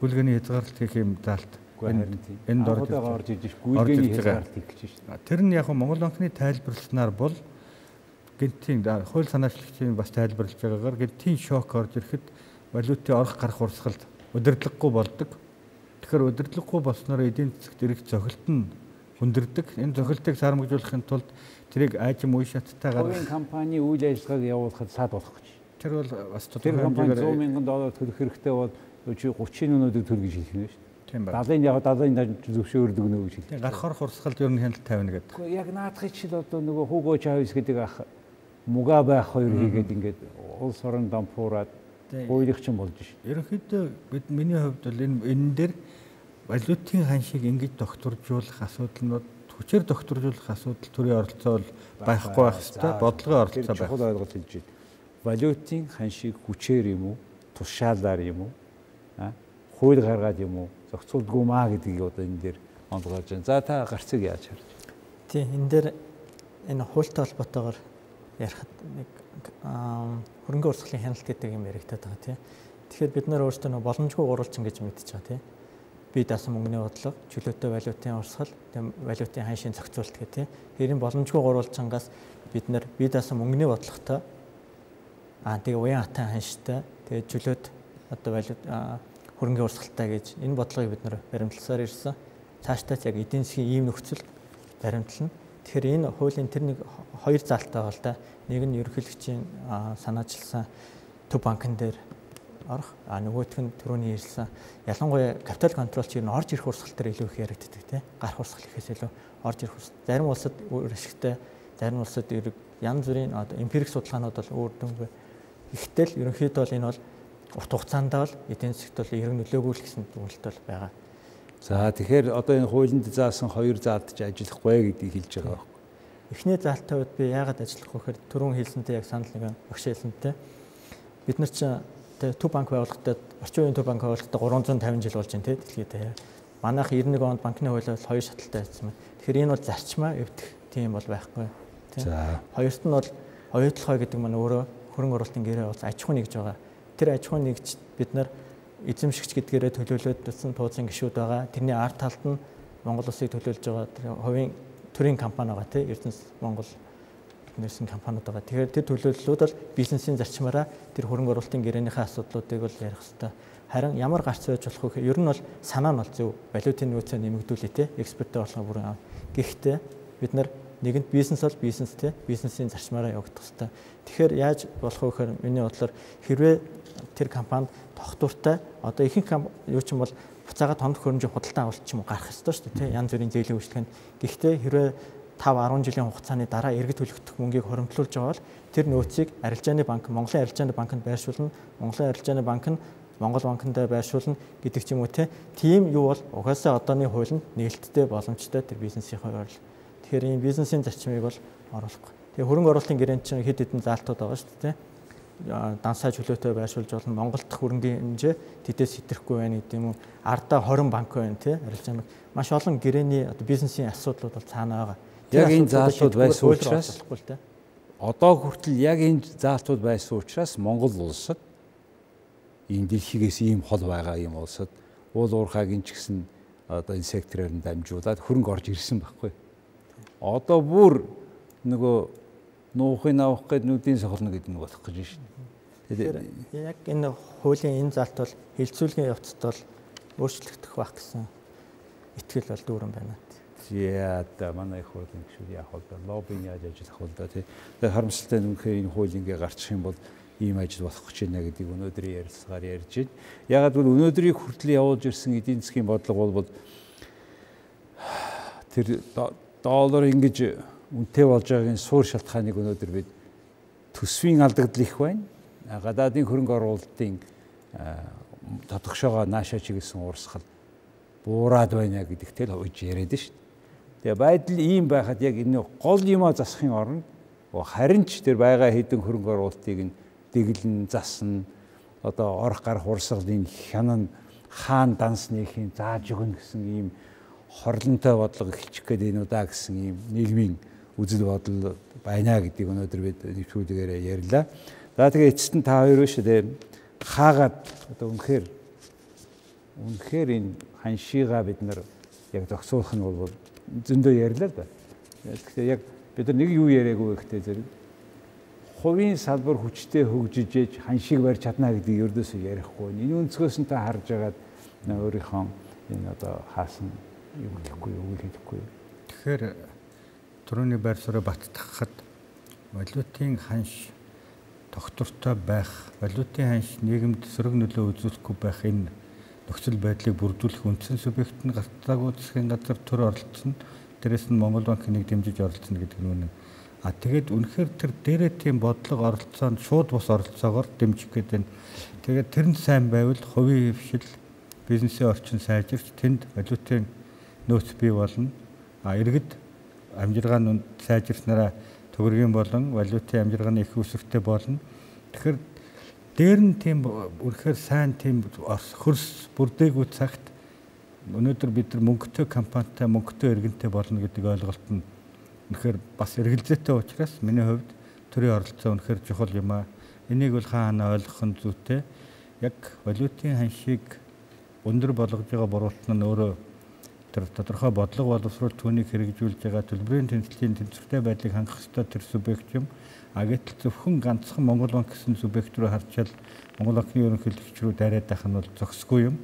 гүйлгээний хязгаарлалт хийх юм даалт. Энэ дорж орж иж гүйлгээний хязгаарлалт хийх гэж байна. Тэр нь яг Монгол банкны тайлбарласнаар бол гэнтийн хууль санаачлагчийн бас тайлбарлаж байгаагаар гэнтийн шок орж ирэхэд валютын орох гарах урсгалд удирдлаггүй болдог. Тэгэхээр удирдлаггүй болсноор эдийн засагт ирэх цохилт нь хүндэрдэг. Энэ зохилтыг сармагжуулахын тулд тэрийг аажим үе шаттайгаар хувийн компани үйл ажиллагааг явуулахад сад болох гэж. Тэр бол бас тодорхой хэмжээгээр 100 мянган доллар төлөх хэрэгтэй бол 30 өнөөдөр төл гэж хэлэх нь шүү дээ. Тийм байна. 70-ын зөвшөөрдөг нөө гэж хэлдэг. Гарахаар хурсгалд ер нь хяналт тавина гэдэг. Гэхдээ яг наадахыг чил одоо нөгөө Хуго Чавес гэдэг ах Мугабе ах хоёр хийгээд ингээд улс орон дампуураад хуулийн болж ш. Ерөнхийдөө миний хувьд бол энэ дээр валютын ханшийг ингэж докторжуулах асуудал нь хүчээр докторжуулах асуудал төрийн оролцоо бол байхгүй байх ёстой. Бодлогын оролцоо байх. Чухал ойлголт хэлж байна. Валютын ханшийг хүчээр юм уу, тушаалаар юм уу, хууль гаргаад юм уу, зохицуулдгүй маа гэдгийг одоо энэ дээр онцгойж байна. За та гарцыг яаж харж байна? Тийм энэ дээр энэ хуультай холбоотойгоор ярихад нэг хөрөнгө урсгалын хяналт гэдэг юм яригдаад байгаа тийм. Тэгэхээр бид нар өөрсдөө нэг боломжгүй гурвалжин гэж мэдчихэж байгаа тийм. Бие даасан мөнгөний бодлого, чөлөөтэй валютын урсгал, валютын ханшийн зохицуулалт гэх тийм. Хэрийн боломжгүй гурвалжингаас бид нар бие даасан мөнгөний бодлоготой тэгээ уян хатан ханштай, тэгээ чөлөөт одоо валют хөрөнгөний урсгалтай гэж энэ бодлогыг бид нар баримтласаар ирсэн. Цаашдаа яг эдийн засгийн ийм нөхцөл баримтлана. Тэгэхээр энэ хуулийн тэр нэг хоёр заалтаа бол да. Нэг нь ерөнхийлөгчийн санаачилсан төв банкн дээр орох, нөгөөх нь түрүүний ярьсан ялангуяа капитал контролч ер нь орж ирэх урсгал дээр илүү их яригддаг тийм. Гарах урсгал ихээс илүү орж ирэх урсгал. Зарим улсад өөр ашигтай, зарим улсад янз бүрийн эмпирик судалгаанууд бол өөр дөнгөө ихтэл ерөнхийдөө бол энэ бол урт хугацаанд бол эдийн засгт бол эрг нөлөөгүй л гэсэн дүгнэлт бол байгаа. За тэгэхээр одоо энэ хуулинд заасан хоёр заалт ч ажиллахгүй гэдгийг хэлж байгаа байхгүй. Эхний заалтын үед би яагаад ажиллахгүй гэхээр түрүүн хэлсэнтэй яг санал нэг багш хэлсэнтэй. Бид нар чинь төв банк байгуулалтад орчин үеийн төв банк байгуулалтад 350 жил болж байна тийм дэлхийд даяар. Манайх 91 онд банкны хуулиар хоёр шаталтай байсан байна. Тэгэхээр энэ бол зарчмаа эвдэх тийм бол байхгүй тийм. За хоёрт нь бол оюутлахой гэдэг маань өөрөө хөрөнгө оруулалтын гэрээ бол аж ахуй нэгж байгаа. Тэр аж ахуй нэгж бид нар эзэмшигч гэдгээрээ төлөөлөд төсөн тууцын гишүүд байгаа. Тэрний ард талд нь Монгол улсыг төлөөлж байгаа хувийн төрийн компани байгаа тийм Эрдэнэс Монгол нэрсэн компаниуд байгаа. Тэгэхээр тэр төлөөллүүд бол бизнесийн зарчмаараа тэр хөрөнгө оруулалтын гэрээнийхээ асуудлуудыг бол ярих хэрэгтэй. Харин ямар гарц байж болох вэ? Ер нь бол санаа нь бол зөв. Валютын нөөцөө нэмэгдүүлээ тийм экспорттой болох бүрэн. Гэхдээ бид нар нэгэнт бизнес бол бизнес тийм бизнесийн зарчмаараа явагдах хэрэгтэй. Тэгэхээр яаж болох вэ гэхээр миний бодлоор хэрвээ тэр компанид тогтвортой одоо ихэнх юу ч юм бол буцаага томд хөрөмжийн худалдан авалт ч юм уу гарах ёстой шүү дээ тийм янз бүрийн зээлийн үйлчлэгэнд. Гэхдээ хэрвээ 5-10 жилийн хугацааны дараа эргэж төлөгдөх мөнгийг хоримтлуулж байгаа бол тэр нөөцийг арилжааны банк, Монголын арилжааны банкнд байршуулна, Монголын арилжааны банк нь Монгол банкнд байршуулна гэдэг ч юм уу тийм юу бол угаасаа одооны хуулинд нээлттэй боломжтой тэр бизнесийн хувьд. Тэгэхээр ийм бизнесийн зарчмыг бол оруулахгүй. Тэгээ хөрөнгө оруулалтын гэрээнд чинь хэд хэдэн заалтууд байгаа шүү дээ. Дансаа чөлөөтэй байршуулж болно. Монголд хөрөнгөний хэмжээ тэдээс хэтрэхгүй байна гэдэг юм уу. Ардаа 20 банк байна тий. Арилжааны маш олон гэрээний бизнесийн асуудлууд бол цаана байгаа. Яг энэ заалтууд байсан учраас одоо хүртэл яг энэ заалтууд байсан учраас Монгол улсад энэ дэлхийгээс ийм хол байгаа юм улсад уул уурхайг энэ ч гэсэн одоо энэ сектороор нь дамжуулаад хөрөнгө орж ирсэн байхгүй. Одоо бүр нөгөө нуухын авах гээд нүдийн сохолно гэдэг нь болох гэж байна шүү дээ. Яг энэ хуулийн энэ заалт бол хилцүүлгийн явцад бол өөрчлөгдөх байх гэсэн итгэл бол дүүрэн байна. Яа да манай их хуулийн гишүүд яах вэ? Лоббинг яаж ажиллах вэ? Тэгээ харамсалтай нүхээ энэ хууль ингээ гарчих юм бол ийм ажил болох гэж байна гэдгийг өнөөдрийн ярилцлагаар ярьж байна. Ягаад гэвэл өнөөдрийг хүртэл явуулж ирсэн эдийн засгийн бодлого бол тэр доллар ингэж үнэтэй болж байгаагийн суур шалтгааныг өнөөдөр бид төсвийн алдагдал их байна. Гадаадын хөрөнгө оруулалтын тодорхойгоо наашаа чиглэсэн урсгал буураад байна гэдэгтэй л хойж яриад шүү дээ. Тэгээ байдал ийм байхад яг энэ гол юмаа засахын оронд харин ч тэр байгаа хэдэн хөрөнгө оруулалтыг нь дэглэн засна одоо орох гарах урсгалын хянан хаан дансныг зааж өгнө гэсэн ийм хорлонтой бодлого хичих гээд энэ удаа гэсэн ийм нийгмийн үзэл бодол байна гэдгийг өнөөдөр бид нэвтрүүлгээр ярьлаа. За тэгээ эцэст нь та хоёр биш дээ хаагаад одоо үнэхээр энэ ханшигаа бид нар яг зохицуулах нь бол зөндөө ярьлаа да. Тэгэхээр яг бид нар нэг юу яриаггүй ихтэй зэрэг хувийн салбар хүчтэй хөгжиж ээж ханшиг барьж чадна гэдгийг ердөөсөө ярихгүй. Энэ өнцгөөс нь та харж агаад өөрийнхөө энэ одоо хаасан юу гэхгүй юу хэлэхгүй. Тэгэхээр түрүүний байр суурийг баттгахад валютын ханш тогтвортой байх, валютын ханш нийгэмд сөрөг нөлөө үзүүлэхгүй байх энэ нөхцөл байдлыг бүрдүүлэх үндсэн субъект нь гартаагүй засгийн газар төр оролцсон. Дээрээс нь Монгол банк нэг дэмжиж оролцсон гэдэг нь үнэн. Тэгээд үнэхээр тэр дээрээ тийм бодлого оролцоонд шууд бус оролцоогоор дэмжих гэдэг нь. Тэгээд тэр нь сайн байвал хувийн хвшил, бизнесийн орчин сайжирч тэнд валютын нөөц бий болно. Иргэд амжиргааны сайжирснараа төгрөгийн болон валютын амжиргааны их үүсвэртэй болно. Тэгэхээр дээр нь тийм үнэхээр сайн тийм хөрс бүрдээгүй цагт өнөөдөр бид нар мөнгөтэй компанитай, мөнгөтэй иргэнтэй болно гэдэг ойлголт нь үнэхээр бас эргэлзээтэй учраас миний хувьд төрийн оролцоо үнэхээр чухал юм аа. Энийг бол хаана ойлгох нь зүйтэй. Яг валютын ханшийг өндөр болгож байгаа буруутан нь өөрөө тэр тодорхой бодлого боловсруулалт түүнийг хэрэгжүүлж байгаа төлбөрийн тэнцлийн тэнцвэртэй байдлыг хангах ёстой тэр субъект юм. Гэтэл зөвхөн ганцхан Монгол банк гэсэн субъект рүү харчаал Монгол банкны ерөнхийлөгч рүү дайраад байх нь бол зохисгүй юм.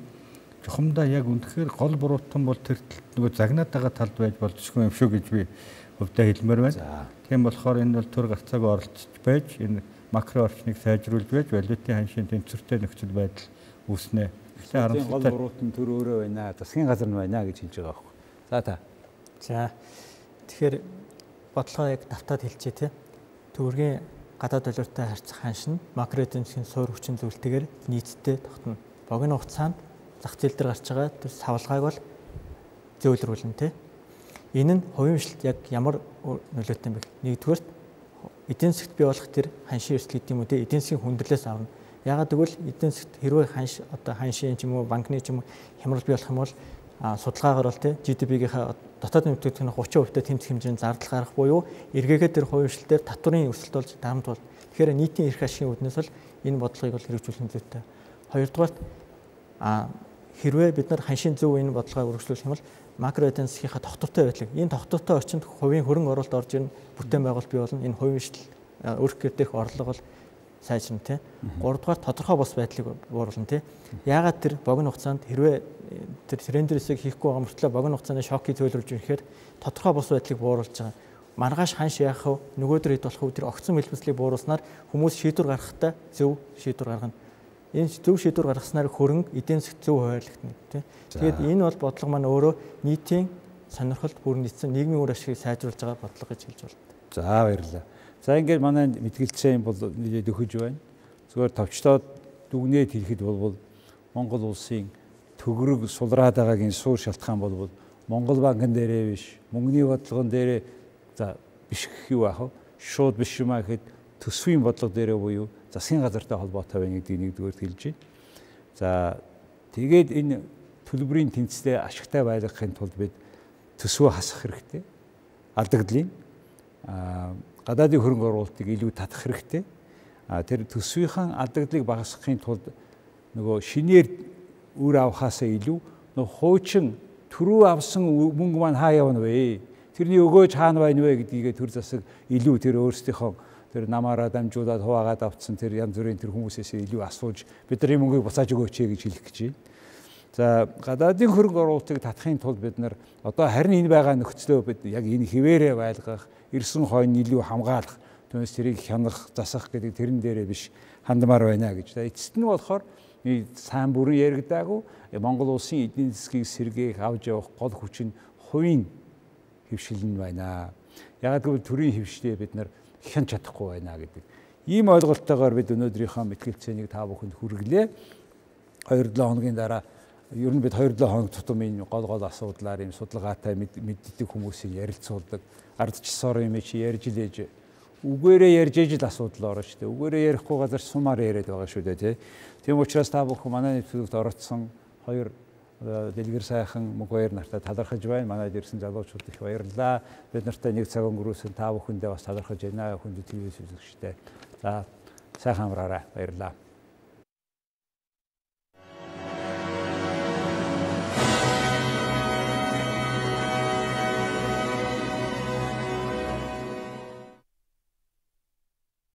Чухамдаа яг үнэхээр гол буруутан бол тэр нөгөө загнаад байгаа талд байж болзошгүй юм шүү гэж би өвдөө хэлмээр байна. Тийм болохоор энэ бол төр гарцаагүй оролцож байж энэ макро орчныг сайжруулж байж валютын ханшийн тэнцвэртэй нөхцөл байдал үүснэ. Тэгэхээр гол буруутан төр өөрөө байна. Засгийн газар нь байна гэж хэлж байгаа байхгүй. За тэгэхээр бодлогоо яг давтаад хэлчихье те. Төгрөгийн гадаад валютатай харьцах ханш нь макро эдийн засгийн суур хүчин зүйлтэйгээр нийцтэй тогтно. Богино хугацаанд зах зээл дээр гарч байгаа тэр савлгааг бол зөөлрүүлнэ те. Энэ нь хувийн хвшилт яг ямар нөлөөтэй юм бэ? Нэгдүгээрт эдийн засгт бий болох тэр ханшийн эрсдэл гэдэг юм уу те эдийн засгийн хүндрэлээс авна. Ягаад гэвэл эдийн засгт хэрвээ ханш одоо ханшийн ч юм уу банкны ч юм уу хямрал бий болох юм бол судалгаагаар бол те GDP-ийнхаа дотоод нэмэгдэлтийн 30%-тай тэмцэх хэмжээнд зардал гарах буюу эргээгээ тэр хувийн хвшилтээр татврын өсөлт болж дарамт бол. Тэгэхээр нийтийн эрх ашигын үүднээс бол энэ бодлогыг бол хэрэгжүүлэх зүйтэй. Хоёрдугаарт хэрвээ бид нар ханшийн зөв энэ бодлогыг үргэлжлүүлэх юм бол макро эдийн засгийнхаа тогтвортой байдлыг энэ тогтвортой орчинд хувийн хөрөнгө оруулалт орж ирнэ, бүтээн байгуулалт бий болно. Энэ хувийн хвшил өрх гэрдэх орлого бол сайжирна тий. Гуравдугаар тодорхой бос байдлыг бууруулна тий. Яагаад тэр богино хугацаанд хэрвээ тэр трендерсийг хийхгүй байгаа мөртлөө богино хугацааны шокийг зөөлрүүлж ирэхээр тодорхой бос байдлыг бууруулж байгаа. Маргааш ханш яах вэ? Нөгөөдөр хэд болох вэ? Тэр огцон хэлбэлцлийг бууруулснаар хүмүүс шийдвэр гаргахтаа зөв шийдвэр гаргана. Энэ зөв шийдвэр гаргаснаар хөрөнгө эдийн засгт зөв хуваарлагдана тий. Тэгээд энэ бол бодлого маань өөрөө нийтийн сонирхолд бүрнэсэн нийгмийн үр ашигыг сайжруулж байгаа бодлого гэж хэлж байна. За баярлалаа. За ингээд манай мэтгэлцээн бол нэлээд өгөж байна. Зүгээр товчдоод дүгнээд хэлэхэд бол Монгол улсын төгрөг сулраад байгаагийн суур шалтгаан бол Монгол банкн дээрээ биш, мөнгөний бодлогон дээрээ за биш гэх юу аах вэ? Шууд биш юм аа гэхэд төсвийн бодлого дээрээ буюу засгийн газартай холбоотой байна гэдгийг нэгдүгээр хэлж байна. За тэгээд энэ төлбөрийн тэнцвэртэй ашигтай байлгахын тулд бид төсвөө хасах хэрэгтэй. Алдагдлын гадаадын хөрөнгө оруулалтыг илүү татах хэрэгтэй. Тэр төсвийн алдагдлыг багасгахын тулд нөгөө шинээр үр авахаасаа илүү нөгөө хуучин түрүү авсан мөнгө маань хаа явна вэ? Тэрний өгөөж хаана байна вэ гэдгийг төр засаг илүү тэр өөрсдийнхөө тэр намаараа дамжуулаад хуваагаад авцсан тэр янз бүрийн тэр хүмүүсээс илүү асууж бидний мөнгийг буцааж өгөөч гэж хэлэх гэж байна. За гадаадын хөрөнгө оруулалтыг татахын тулд бид нар одоо харин энэ байгаа нөхцлөө бид яг энэ хിവэрээ байлгах, ирсэн хойно илүү хамгаалах, түүнээс тэрийг хянах, засах гэдэг тэрэн дээрээ биш хандмаар байна гэж. Эцэст нь болохоор сайн бүрэн яригдаагүй Монгол улсын эдийн засгийг сэргээх, авч явах гол хүч нь хувийн хвшил нь байна. Яг гэвэл төрийн хвшлээ бид нар хянж чадахгүй байна гэдэг. Ийм ойлголтойгоор бид өнөөдрийнхөө мэтгэлцээнийг та бүхэнд хүргэлээ. 2-7 хоногийн дараа ер нь бид 2-7 хоног тутам энэ гол асуудлаар юм судалгаатай мэддэг хүмүүсийг ярилцуулдаг. Ардчсоор юм чи ярьж илээж үгээрээ ярьж ижил асуудал орно шүү дээ. Үгээрээ ярихгүй газар сумаар яриад байгаа шүү дээ тий. Тийм учраас та бүхэн манай нэвтрүүлэгт оролцсон 2 Дэлгэрсайхан Мөнхбаяр нартай талархаж байна. Манайд ирсэн залуучууд их баярлалаа. Бид нартай нэг цаг өнгөрөөсөн та бүхэндээ бас талархаж байна. Хүндэт телевиз үзэгчтэй. За сайхан амраарай. Баярлалаа.